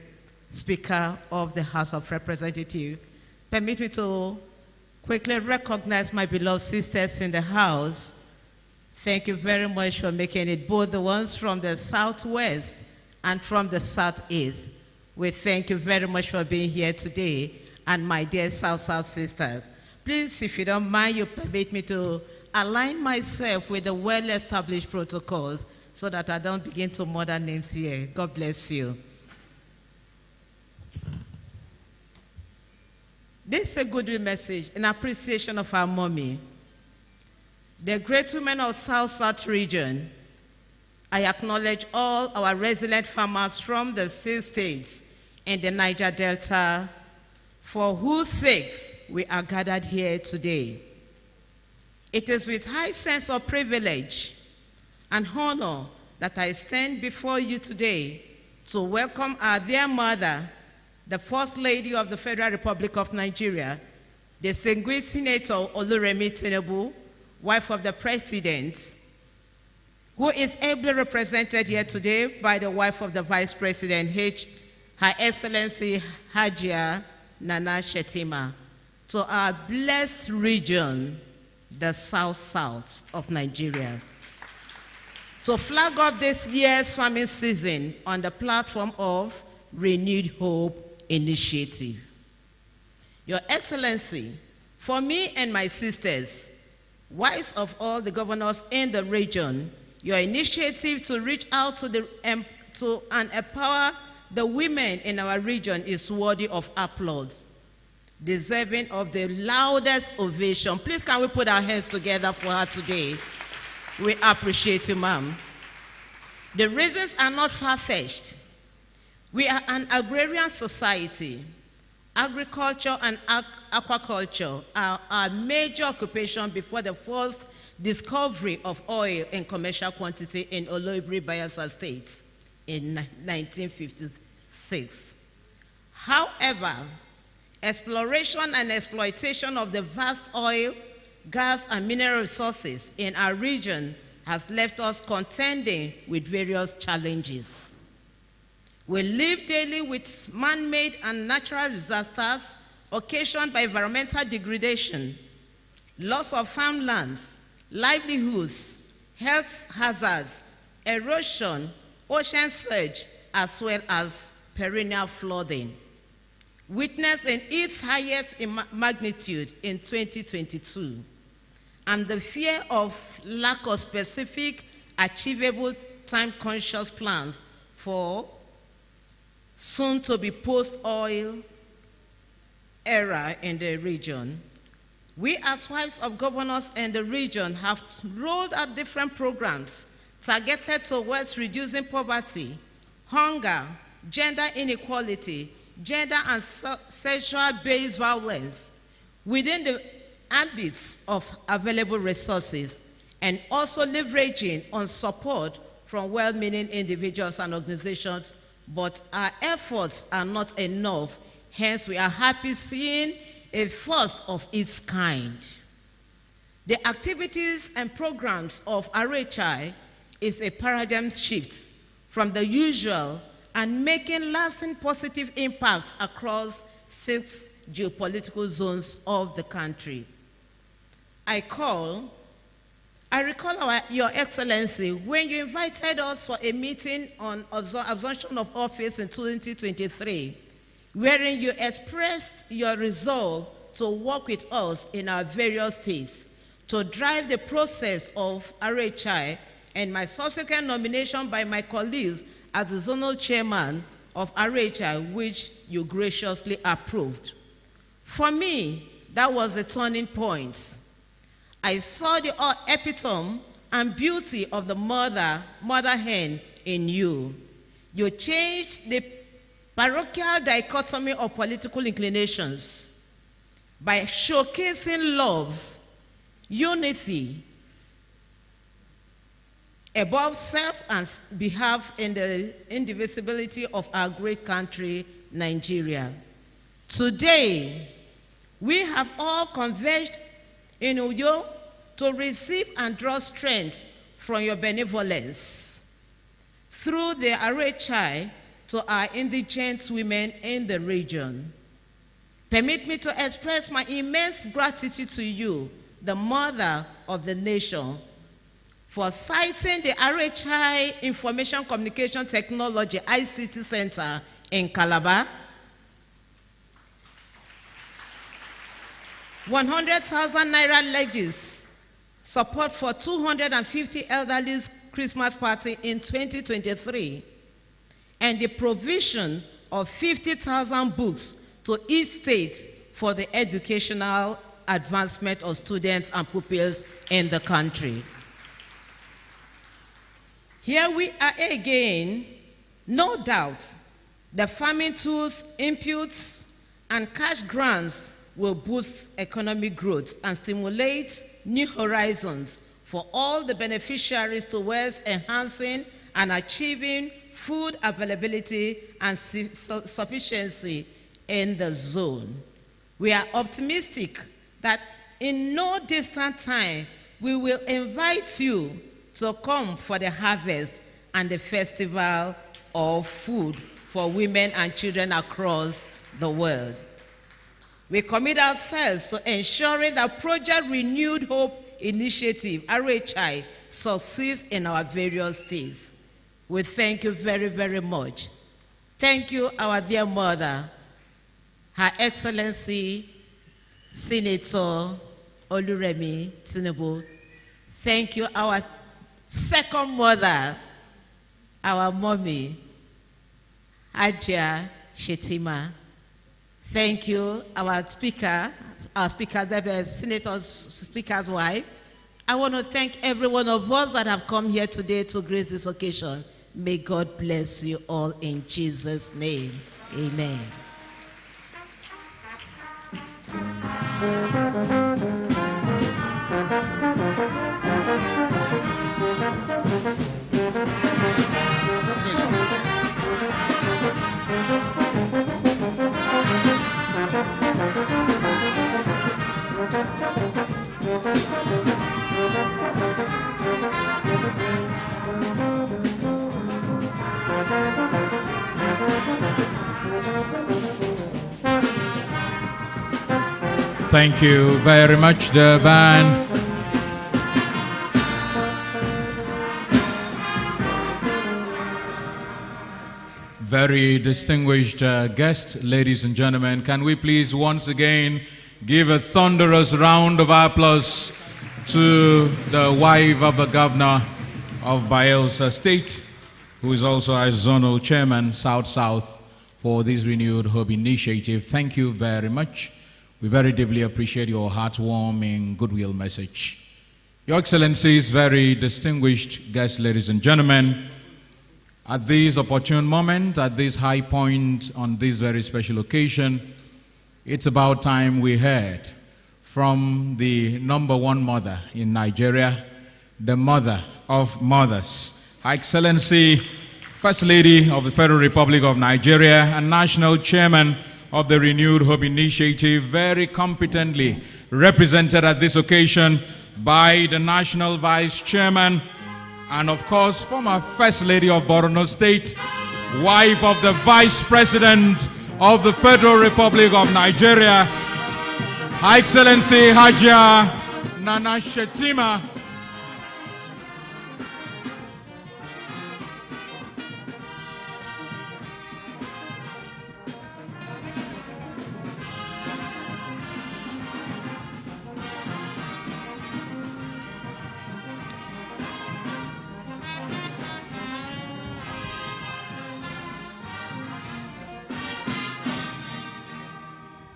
Speaker of the House of Representatives. Permit me to quickly recognize my beloved sisters in the House. Thank you very much for making it, both the ones from the Southwest and from the Southeast. We thank you very much for being here today, and my dear South sisters. Please, if you don't mind, you permit me to align myself with the well-established protocols so that I don't begin to murder names here. God bless you. This is a good message in appreciation of our mommy. The great women of South region, I acknowledge all our resilient farmers from the 6 states in the Niger Delta, for whose sakes we are gathered here today. It is with high sense of privilege and honor that I stand before you today to welcome our dear mother, the First Lady of the Federal Republic of Nigeria, distinguished Senator Oluremi Tinubu, wife of the President, who is ably represented here today by the wife of the Vice President, Her Excellency Hajia Nana Shetima, to our blessed region, the South of Nigeria, to flag off this year's farming season on the platform of Renewed Hope Initiative. Your Excellency, for me and my sisters, wives of all the governors in the region, your initiative to reach out to and empower the women in our region is worthy of applause, deserving of the loudest ovation. Please, can we put our hands together for her today? We appreciate you, ma'am. The reasons are not far-fetched. We are an agrarian society. Agriculture and aquaculture are our major occupation before the first discovery of oil in commercial quantity in Oloibiri, Bayelsa State in 1956. However, exploration and exploitation of the vast oil, gas, and mineral resources in our region has left us contending with various challenges. We live daily with man-made and natural disasters occasioned by environmental degradation, loss of farmlands, livelihoods, health hazards, erosion, ocean surge, as well as perennial flooding, witnessed in its highest magnitude in 2022, and the fear of lack of specific, achievable, time-conscious plans for soon-to-be post-oil era in the region. We, as wives of governors in the region, have rolled out different programs targeted towards reducing poverty, hunger, gender inequality, gender and sexual-based violence within the ambits of available resources, and also leveraging on support from well-meaning individuals and organizations, but our efforts are not enough. Hence, we are happy seeing a first of its kind. The activities and programs of RHI is a paradigm shift from the usual and making lasting positive impact across 6 geopolitical zones of the country. I recall Your Excellency, when you invited us for a meeting on assumption of office in 2023, wherein you expressed your resolve to work with us in our various states to drive the process of RHI, and my subsequent nomination by my colleagues as the zonal chairman of RHI, which you graciously approved. For me, that was the turning point. I saw the epitome and beauty of the mother hen in you. You changed the parochial dichotomy of political inclinations by showcasing love, unity, above self and behalf in the indivisibility of our great country, Nigeria. Today, we have all converged in Uyo to receive and draw strength from your benevolence through the RHI to our indigent women in the region. Permit me to express my immense gratitude to you, the mother of the nation, for citing the RHI Information Communication Technology ICT Center in Calabar, 100,000 naira legacies, support for 250 elderly Christmas party in 2023, and the provision of 50,000 books to each state for the educational advancement of students and pupils in the country. Here we are again. No doubt, the farming tools, inputs, and cash grants will boost economic growth and stimulate new horizons for all the beneficiaries towards enhancing and achieving food availability and sufficiency in the zone. We are optimistic that in no distant time, we will invite you to come for the harvest and the festival of food for women and children across the world. We commit ourselves to ensuring that Project Renewed Hope Initiative, RHI, succeeds in our various states. We thank you very, very much. Thank you, our dear mother, Her Excellency, Senator Oluremi Tinubu. Thank you, our second mother, our mommy, Ajia Shetima. Thank you, our speaker, the Senator's speaker's wife. I want to thank every one of us that have come here today to grace this occasion. May God bless you all in Jesus' name. Amen. Thank you very much, the band. Very distinguished guests, ladies and gentlemen, can we please once again give a thunderous round of applause to the wife of the governor of Bayelsa State, who is also our zonal chairman, South-South, for this Renewed Hope initiative. Thank you very much. We very deeply appreciate your heartwarming goodwill message. Your Excellencies, very distinguished guests, ladies and gentlemen, at this opportune moment, at this high point, on this very special occasion, it's about time we heard from the #1 mother in Nigeria, the mother of mothers, Her Excellency, First Lady of the Federal Republic of Nigeria and National Chairman of the Renewed Hope Initiative, very competently represented at this occasion by the National Vice Chairman and, of course, former First Lady of Borno State, wife of the Vice President of the Federal Republic of Nigeria, Her Excellency Hajia Nana Shetima.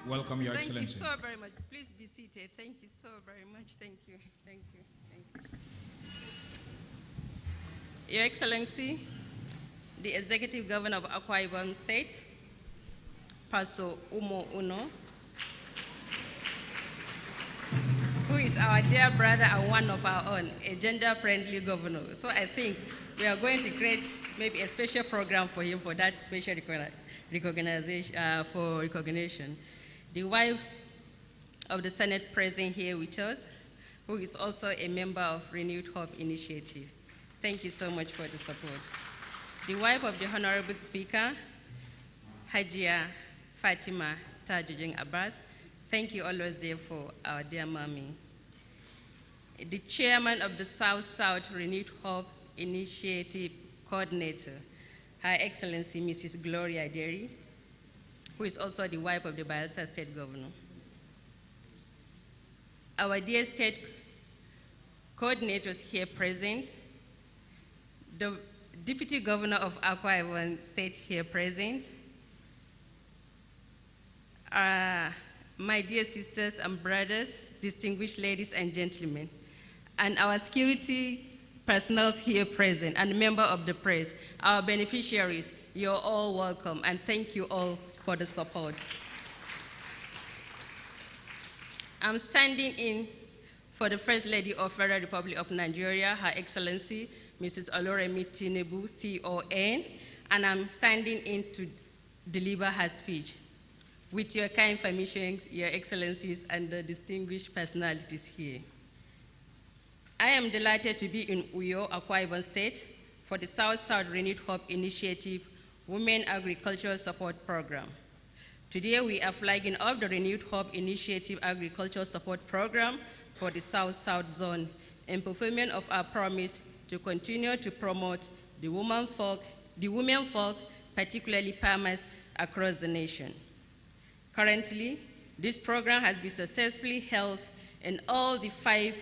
Welcome, Your Excellency. Thank you so very much. Please be seated. Thank you so very much. Thank you. Thank you. Thank you. Your Excellency, the Executive Governor of Akwa Ibom State, Paso Umo Uno, who is our dear brother and one of our own, a gender-friendly governor. So I think we are going to create maybe a special program for him for that special recognition. The wife of the Senate present here with us, who is also a member of Renewed Hope Initiative. Thank you so much for the support. The wife of the Honorable Speaker, Hajia Fatima Tajudin Abbas. Thank you always there for our dear mommy. The chairman of the South-South Renewed Hope Initiative Coordinator, Her Excellency Mrs. Gloria Derry, who is also the wife of the Bayelsa State Governor. Our dear state coordinators here present, the Deputy Governor of Akwa Ibom State here present, my dear sisters and brothers, distinguished ladies and gentlemen, and our security personnel here present, and member of the press, our beneficiaries, you're all welcome, and thank you all for the support. I'm standing in for the First Lady of Federal Republic of Nigeria, Her Excellency, Mrs. Oloremi Tinubu, CON, and I'm standing in to deliver her speech. With your kind permission, Your Excellencies, and the distinguished personalities here. I am delighted to be in Uyo, Akwa Ibom State, for the South-South Renewed Hope Initiative Women Agricultural Support Program. Today, we are flagging off the Renewed Hope Initiative Agricultural Support Program for the South-South Zone in fulfillment of our promise to continue to promote the women folk, particularly farmers across the nation. Currently, this program has been successfully held in all the 5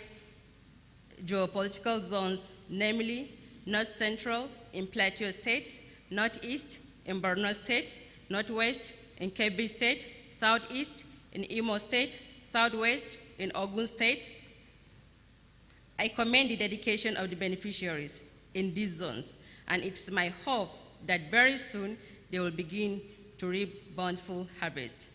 geopolitical zones, namely North Central in Plateau State, Northeast in Borno State, Northwest in Kebbi State, Southeast in Imo State, Southwest in Ogun State. I commend the dedication of the beneficiaries in these zones, and it's my hope that very soon they will begin to reap bountiful harvest.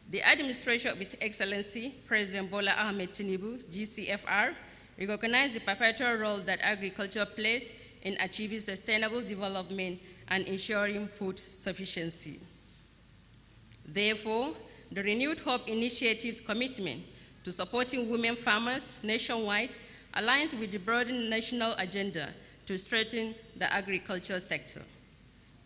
The administration of His Excellency President Bola Ahmed Tinubu, GCFR, recognize the perpetual role that agriculture plays in achieving sustainable development and ensuring food sufficiency. Therefore, the Renewed Hope Initiative's commitment to supporting women farmers nationwide aligns with the broader national agenda to strengthen the agricultural sector.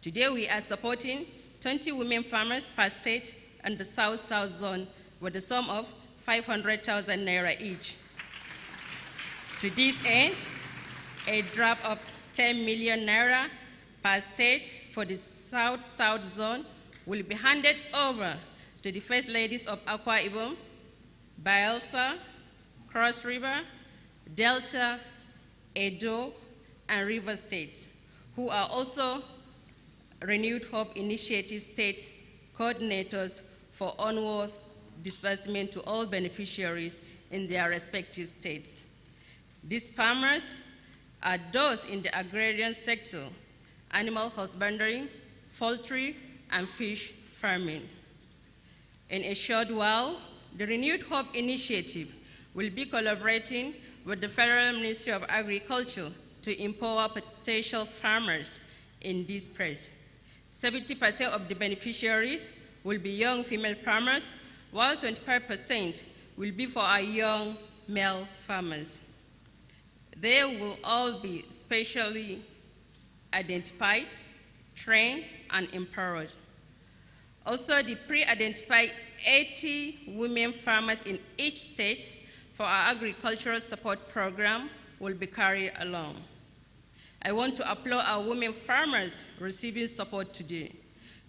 Today, we are supporting 20 women farmers per state and the South-South Zone with a sum of 500,000 naira each. To this end, a drop of 10 million naira per state for the South-South Zone will be handed over to the First Ladies of Akwa Ibom, Bayelsa, Cross River, Delta, Edo, and River States, who are also Renewed Hope Initiative state coordinators for onward disbursement to all beneficiaries in their respective states. These farmers are those in the agrarian sector, animal husbandry, poultry, and fish farming. In a short while, the Renewed Hope Initiative will be collaborating with the Federal Ministry of Agriculture to empower potential farmers in this space. 70% of the beneficiaries will be young female farmers, while 25% will be for our young male farmers. They will all be specially identified, trained, and empowered. Also, the pre-identified 80 women farmers in each state for our agricultural support program will be carried along. I want to applaud our women farmers receiving support today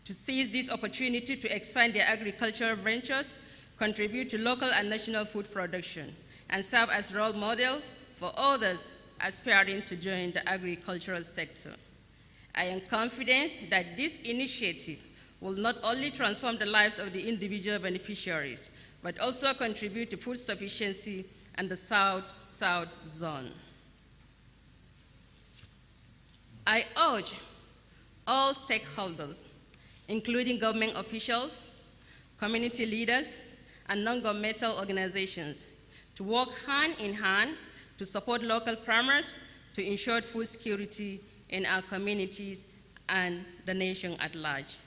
to seize this opportunity to expand their agricultural ventures, contribute to local and national food production, and serve as role models for others aspiring to join the agricultural sector. I am confident that this initiative will not only transform the lives of the individual beneficiaries, but also contribute to food sufficiency in the South-South Zone. I urge all stakeholders, including government officials, community leaders, and non-governmental organizations, to work hand in hand to support local farmers to ensure food security in our communities and the nation at large.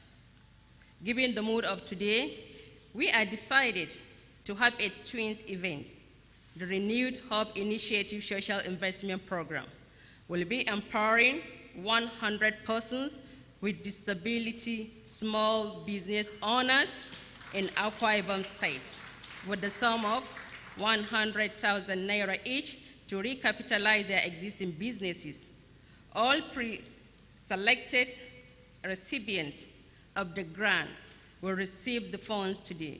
Given the mood of today, we are decided to have a twins event. The Renewed Hope Initiative Social Investment Program will be empowering 100 persons with disability small business owners in Akwa Ibom State with the sum of 100,000 naira each to recapitalize their existing businesses. All pre-selected recipients of the grant will receive the funds today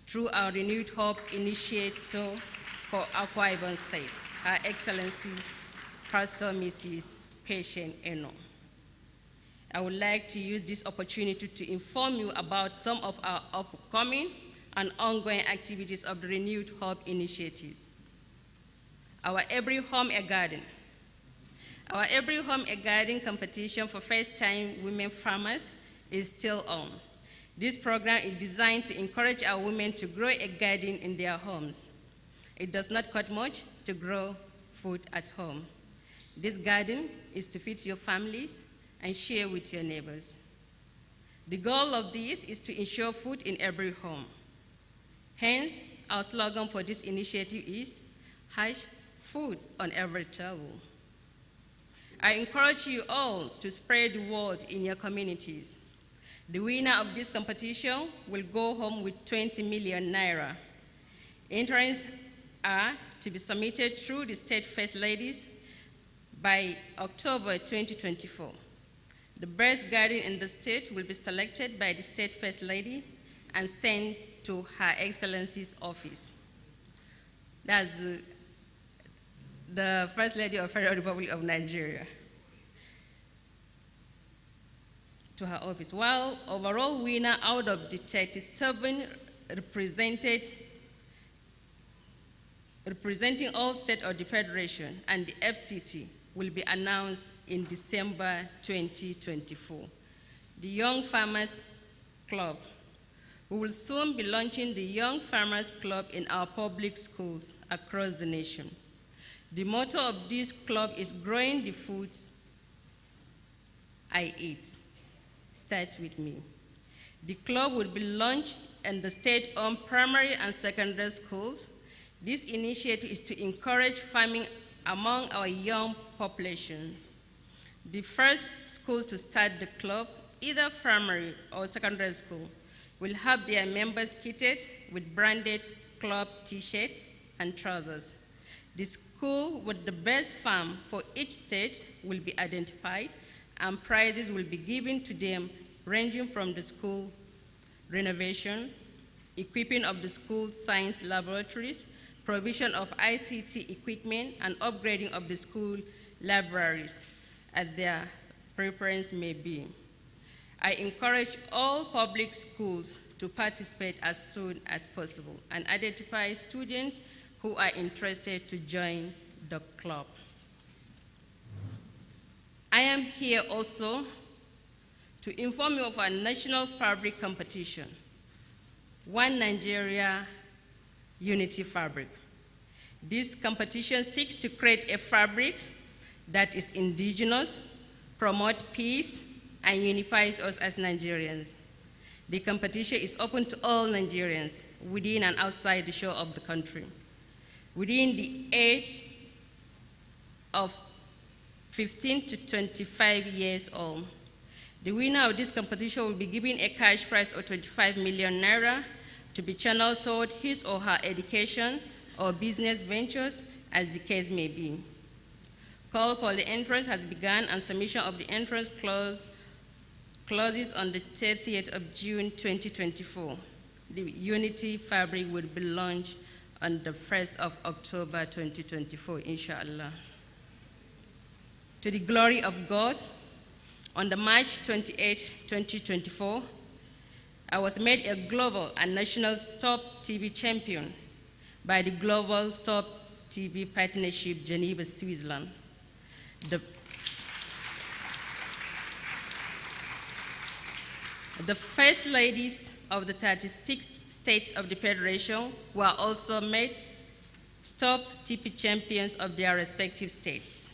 through our Renewed Hope Initiative for Akwa Ibom State, Her Excellency Pastor Mrs. Patient Eno. I would like to use this opportunity to inform you about some of our upcoming and ongoing activities of the Renewed Hope initiatives. Our Every Home a Garden. Our Every Home a Garden competition for first-time women farmers is still on. This program is designed to encourage our women to grow a garden in their homes. It does not cost much to grow food at home. This garden is to feed your families and share with your neighbors. The goal of this is to ensure food in every home. Hence, our slogan for this initiative is "Food on every table." I encourage you all to spread the word in your communities. The winner of this competition will go home with 20 million naira. Entrants are to be submitted through the State First Ladies by October 2024. The best garden in the state will be selected by the State First Lady and sent to Her Excellency's office. That's the First Lady of Federal Republic of Nigeria. To her office. While overall winner out of the 37 representing all states of the Federation and the FCT will be announced in December 2024. The Young Farmers Club. We will soon be launching the Young Farmers Club in our public schools across the nation. The motto of this club is growing the foods I eat. Start with me. The club will be launched in the state-owned primary and secondary schools. This initiative is to encourage farming among our young population. The first school to start the club, either primary or secondary school, will have their members kitted with branded club t-shirts and trousers. The school with the best farm for each state will be identified, and prizes will be given to them ranging from the school renovation, equipping of the school science laboratories, provision of ICT equipment, and upgrading of the school libraries as their preference may be. I encourage all public schools to participate as soon as possible and identify students who are interested to join the club. I am here also to inform you of our national fabric competition, One Nigeria Unity Fabric. This competition seeks to create a fabric that is indigenous, promote peace, and unifies us as Nigerians. The competition is open to all Nigerians within and outside the shore of the country. Within the age of 15 to 25 years old. The winner of this competition will be given a cash prize of 25 million naira to be channeled toward his or her education or business ventures as the case may be. Call for the entrance has begun and submission of the entrance clauses on the 30th of June 2024. The Unity Fabric will be launched on the 1st of October 2024, inshallah. To the glory of God, on the March 28, 2024, I was made a global and national Stop TB champion by the Global Stop TB Partnership, Geneva, Switzerland. The first ladies of the 36 states of the Federation were also made Stop TB champions of their respective states.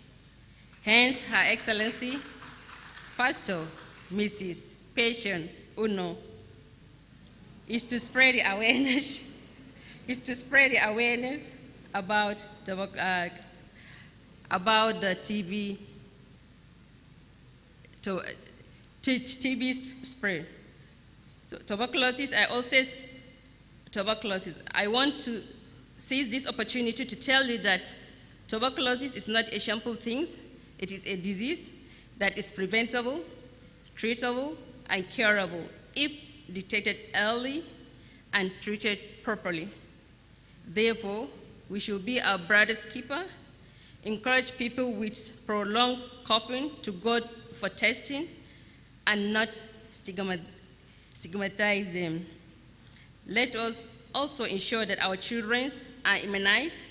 Hence, Her Excellency, Pastor Mrs. Patient Uno, is to spread the awareness, about the TB, TB spread. So tuberculosis, I want to seize this opportunity to tell you that tuberculosis is not a shameful thing. It is a disease that is preventable, treatable, and curable if detected early and treated properly. Therefore, we should be our brother's keeper, encourage people with prolonged coughing to go for testing, and not stigmatize them. Let us also ensure that our children are immunized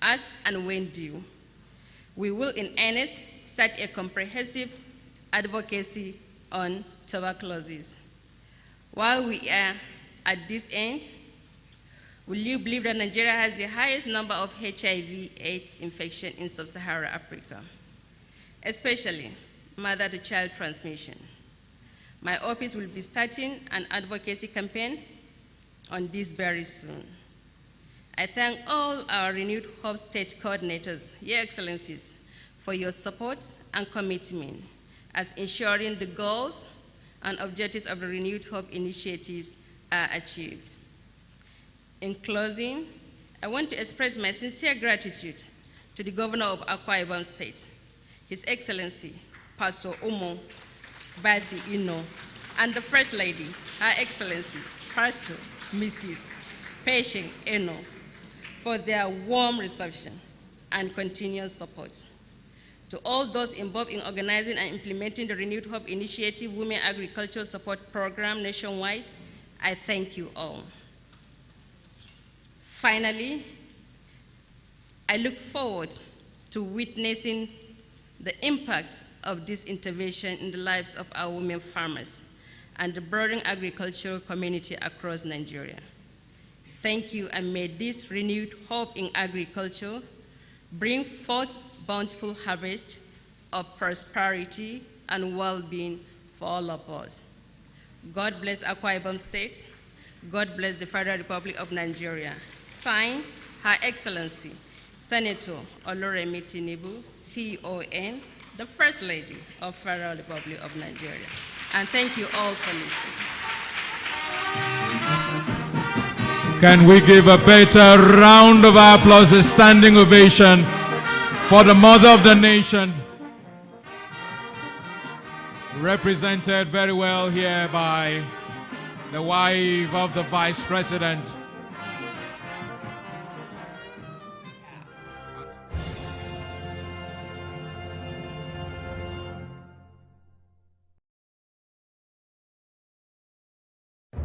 as and when due. We will in earnest start a comprehensive advocacy on tuberculosis. While we are at this end, will you believe that Nigeria has the highest number of HIV/AIDS infection in sub-Saharan Africa, especially mother-to-child transmission? My office will be starting an advocacy campaign on this very soon. I thank all our Renewed Hope State coordinators, Your Excellencies, for your support and commitment as ensuring the goals and objectives of the Renewed Hope initiatives are achieved. In closing, I want to express my sincere gratitude to the Governor of Akwa Ibom State, His Excellency, Pastor Umo Basi Ino, and the First Lady, Her Excellency, Pastor Mrs. Patient Eno, for their warm reception and continuous support. To all those involved in organizing and implementing the Renewed Hope Initiative Women Agriculture Support Program nationwide, I thank you all. Finally, I look forward to witnessing the impacts of this intervention in the lives of our women farmers and the broader agricultural community across Nigeria. Thank you, and may this renewed hope in agriculture bring forth bountiful harvest of prosperity and well-being for all of us. God bless Akwa Ibom State. God bless the Federal Republic of Nigeria. Signed, Her Excellency, Senator Oloremi Tinubu, CON, the First Lady of Federal Republic of Nigeria. And thank you all for listening. Can we give a better round of applause, a standing ovation for the mother of the nation, represented very well here by the wife of the Vice President.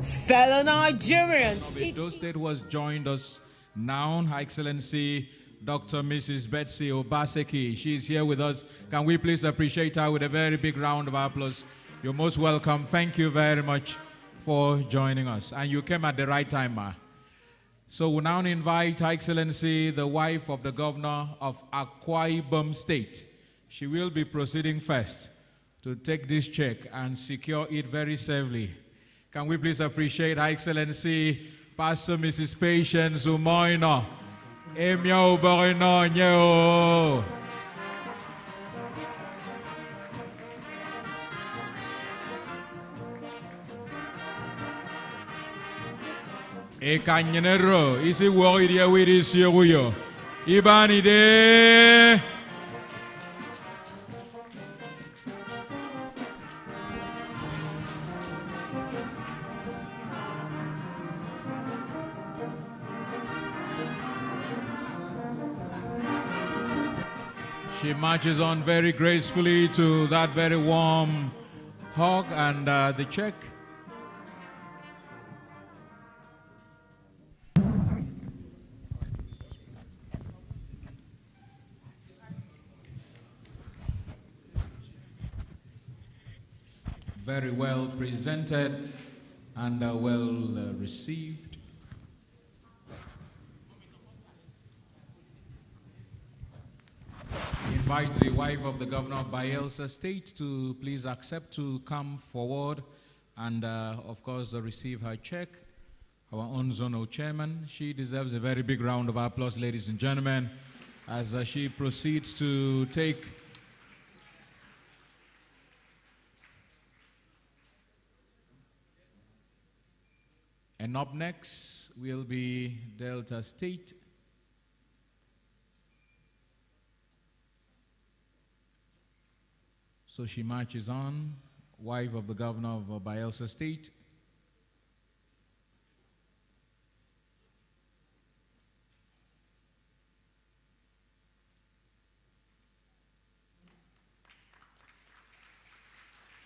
Fellow Nigerians, Edo State was joined us now, Her Excellency Dr. Mrs. Betsy Obaseki. She's here with us. Can we please appreciate her with a very big round of applause? You're most welcome. Thank you very much for joining us. And you came at the right time, ma. So we now invite Her Excellency, the wife of the Governor of Akwa Ibom State. She will be proceeding first to take this check and secure it very safely. Can we please appreciate Her Excellency Pastor Mrs. Patience Umoino. Emyo Borino Nyeo. Ekanyenero isi woridia wiri siruyo. Ibani de. She marches on very gracefully to that very warm hug and the check. Very well presented and well received. Invite the wife of the Governor of Bayelsa State to please accept to come forward and, of course, receive her check. Our own zonal chairman. She deserves a very big round of applause, ladies and gentlemen, as she proceeds to take and up next will be Delta State. So she marches on, wife of the Governor of Bayelsa State.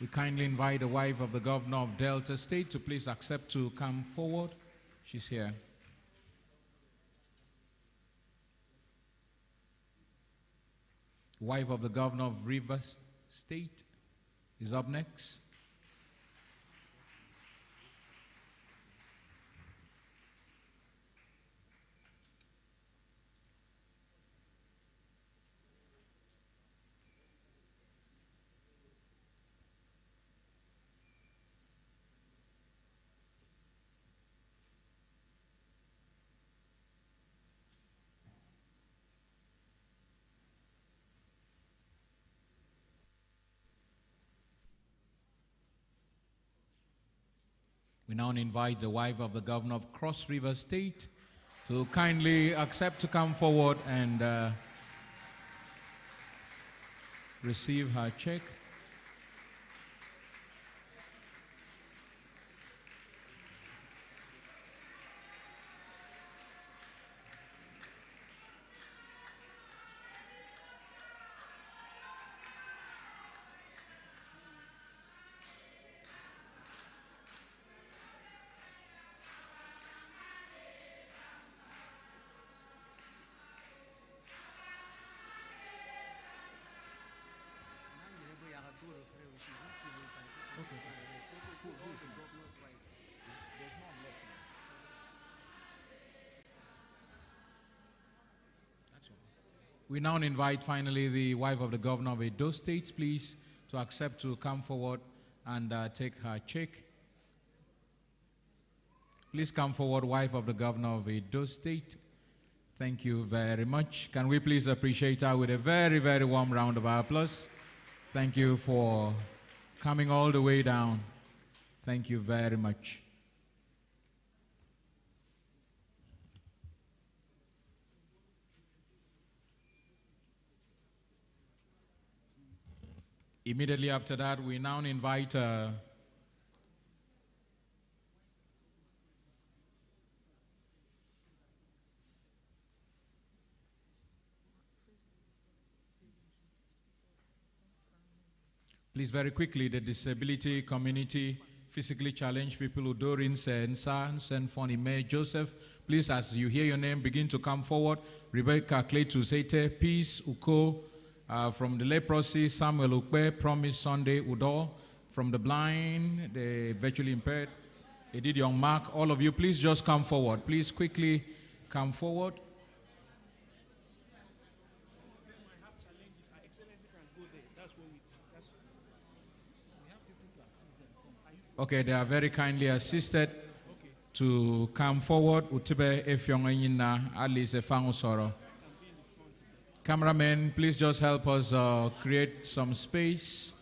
We kindly invite the wife of the Governor of Delta State to please accept to come forward. She's here. Wife of the Governor of Rivers State is up next. We now invite the wife of the governor of Cross River State to kindly accept to come forward and receive her check. We now invite finally the wife of the governor of Edo State, please, to accept to come forward and take her check. Please come forward, wife of the governor of Edo State. Thank you very much. Can we please appreciate her with a very, very warm round of applause? Thank you for coming all the way down. Thank you very much. Immediately after that, we now invite please very quickly, the disability community, physically challenged people, Udorin, Nsa, Senfoni, May, Joseph. Please, as you hear your name, begin to come forward. Rebecca Cletus, Ete, Peace, Uko, from the leprosy, Samuel Ukwe, Promise Sunday, Udo, from the blind, the visually impaired, Edith Young Mark, all of you, please just come forward. Please quickly come forward. Okay, they are very kindly assisted to come forward. Utibe Efyong Enyina, Alice Efangosoro. Cameraman, please just help us create some space.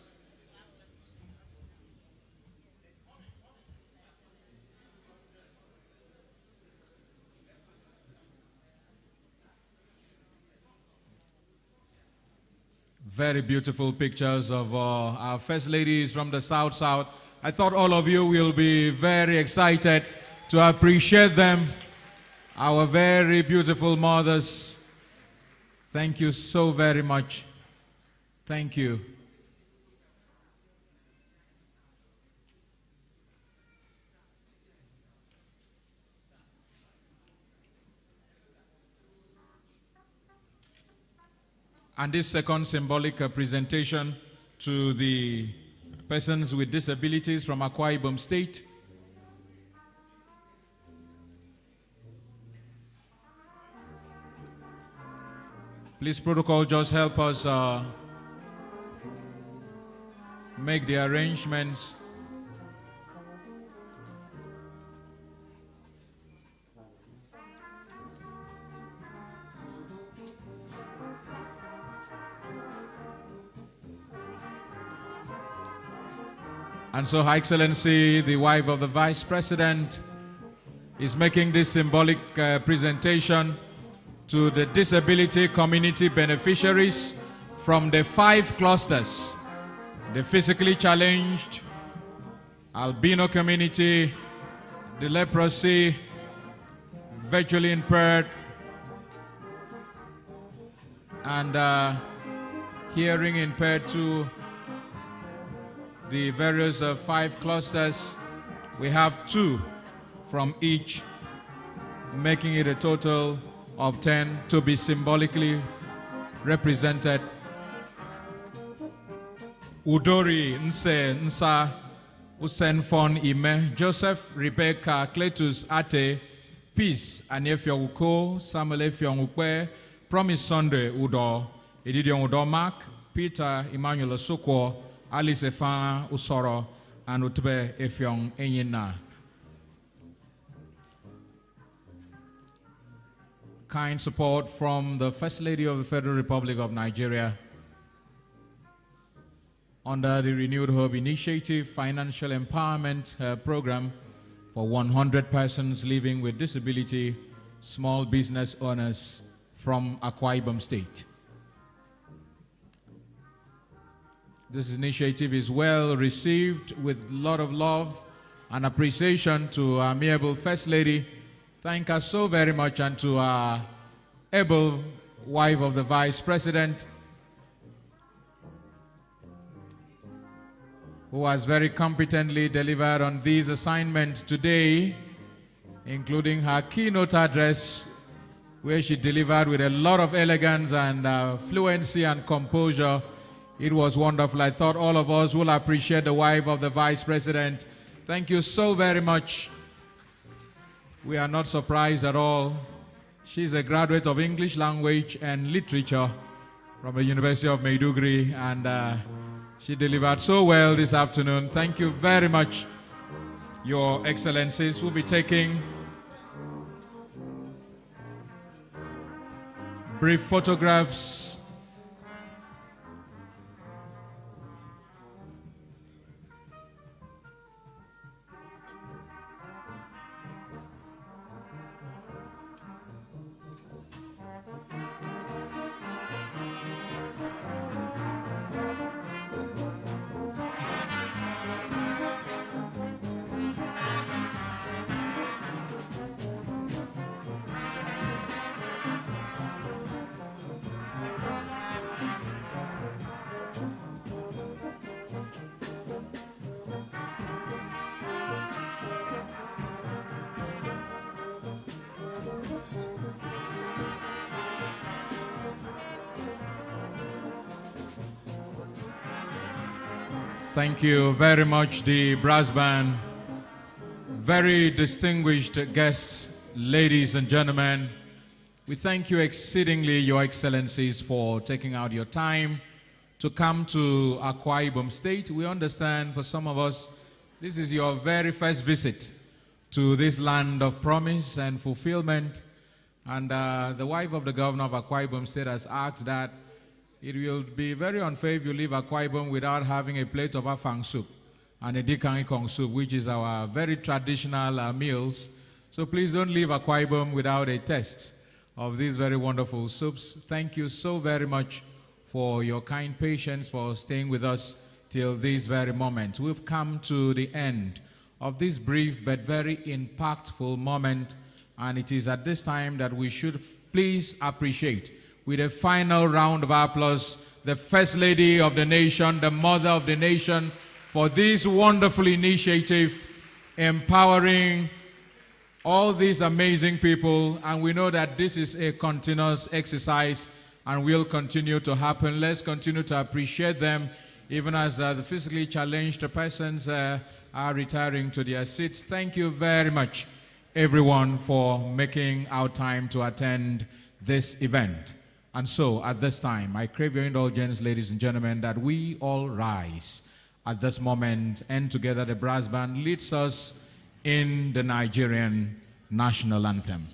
Very beautiful pictures of our first ladies from the South. I thought all of you will be very excited to appreciate them. Our very beautiful mothers. Thank you so very much. Thank you. And this second symbolic presentation to the persons with disabilities from Akwa Ibom State. Please, protocol, just help us make the arrangements. And so, Her Excellency, the wife of the Vice President, is making this symbolic presentation to the disability community beneficiaries from the 5 clusters: the physically challenged, albino community, the leprosy, visually impaired, and hearing impaired too. The various 5 clusters, we have 2 from each, making it a total of 10 to be symbolically represented. Udori, Nse, Nsa, Usenfon, Ime, Joseph, Rebecca, Cletus, Ate, Peace, Anefyo Uko, Samuel Efyon Ukwe, Promise Sunday, Udo, Edidion Udo Mark, Peter, Emmanuel Osukwo, Alice Efan Usoro, and Utbe Efyong Enyina. Kind support from the First Lady of the Federal Republic of Nigeria under the Renewed Hope Initiative Financial Empowerment Program for 100 persons living with disability, small business owners from Akwa Ibom State. This initiative is well received with a lot of love and appreciation to our amiable First Lady. Thank her so very much, and to our able wife of the Vice President, who has very competently delivered on these assignments today, including her keynote address, where she delivered with a lot of elegance and fluency and composure. It was wonderful. I thought all of us will appreciate the wife of the Vice President. Thank you so very much. We are not surprised at all. She's a graduate of English Language and Literature from the University of Maiduguri, and she delivered so well this afternoon. Thank you very much, Your Excellencies. We'll be taking brief photographs. Thank you very much, the brass band. Very distinguished guests, ladies and gentlemen. We thank you exceedingly, Your Excellencies, for taking out your time to come to Akwa Ibom State. We understand for some of us, this is your very first visit to this land of promise and fulfillment. And the wife of the governor of Akwa Ibom State has asked that it will be very unfair if you leave Akwa Ibom without having a plate of afang soup and a dikang ikong soup, which is our very traditional meals. So please don't leave Akwa Ibom without a taste of these very wonderful soups. Thank you so very much for your kind patience, for staying with us till this very moment. We've come to the end of this brief but very impactful moment, and it is at this time that we should please appreciate, with a final round of applause, the First Lady of the nation, the Mother of the nation, for this wonderful initiative, empowering all these amazing people. And we know that this is a continuous exercise and will continue to happen. Let's continue to appreciate them, even as the physically challenged persons are retiring to their seats. Thank you very much, everyone, for making our time to attend this event. And so, at this time, I crave your indulgence, ladies and gentlemen, that we all rise at this moment, and together the brass band leads us in the Nigerian national anthem.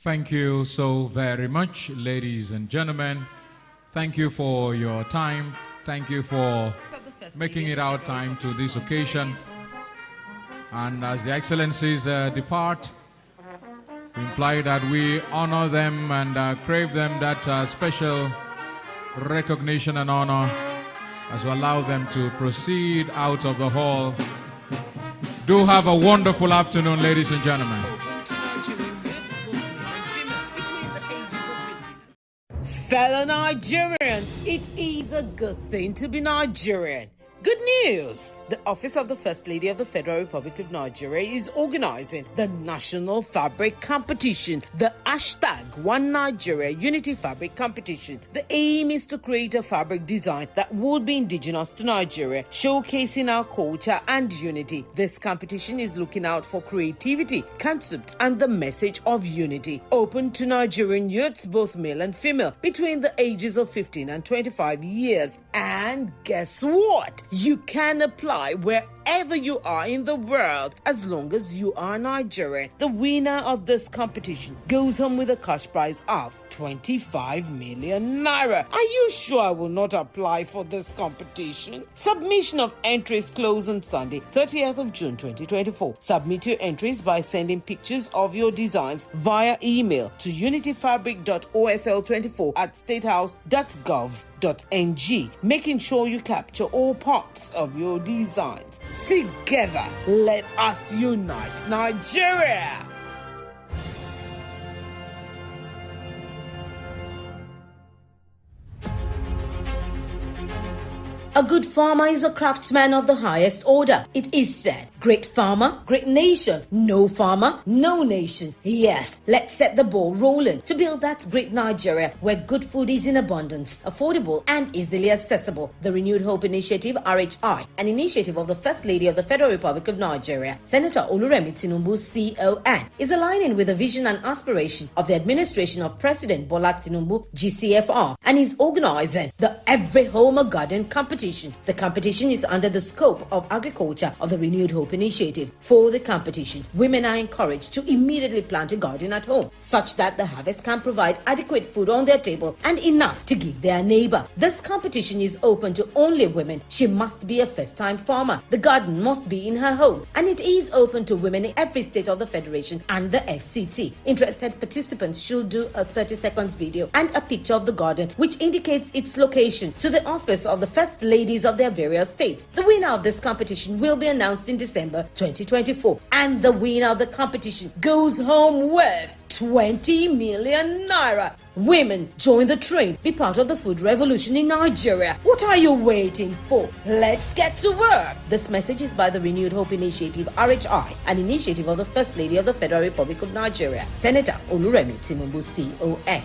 Thank you so very much, ladies and gentlemen. Thank you for your time. Thank you for making it our time to this occasion. And as the Excellencies depart, we imply that we honor them and crave them that special recognition and honor as we allow them to proceed out of the hall Do have a wonderful afternoon, ladies and gentlemen. Fellow Nigerians, it is a good thing to be Nigerian. Good news! The Office of the First Lady of the Federal Republic of Nigeria is organizing the National Fabric Competition, the #One Nigeria Unity Fabric Competition. The aim is to create a fabric design that would be indigenous to Nigeria, showcasing our culture and unity. This competition is looking out for creativity, concept, and the message of unity. Open to Nigerian youths, both male and female, between the ages of 15 and 25 years. And guess what? You can apply wherever you are in the world as long as you are Nigerian. The winner of this competition goes home with a cash prize of 25 million naira. Are you sure I will not apply for this competition? Submission of entries close on Sunday, 30th of June 2024. Submit your entries by sending pictures of your designs via email to unityfabric.ofl24@statehouse.gov.ng, making sure you capture all parts of your designs. Together, let us unite Nigeria! A good farmer is a craftsman of the highest order. It is said, great farmer, great nation. No farmer, no nation. Yes, let's set the ball rolling to build that great Nigeria where good food is in abundance, affordable and easily accessible. The Renewed Hope Initiative, RHI, an initiative of the First Lady of the Federal Republic of Nigeria, Senator Oluremi Tinubu, CON, is aligning with the vision and aspiration of the administration of President Bola Tinubu, GCFR, and is organizing the Every Home a Garden competition. The competition is under the scope of agriculture of the Renewed Hope Initiative. For the competition, women are encouraged to immediately plant a garden at home, such that the harvest can provide adequate food on their table and enough to give their neighbor. This competition is open to only women. She must be a first-time farmer. The garden must be in her home, and it is open to women in every state of the Federation and the FCT. Interested participants should do a 30-second video and a picture of the garden, which indicates its location, to the office of the First Ladies of their various states. The winner of this competition will be announced in December 2024, and the winner of the competition goes home with 20 million naira. Women, join the train. Be part of the food revolution in Nigeria. What are you waiting for? Let's get to work. This message is by the Renewed Hope Initiative, RHI, an initiative of the First Lady of the Federal Republic of Nigeria, Senator Oluremi Tinubu, CON.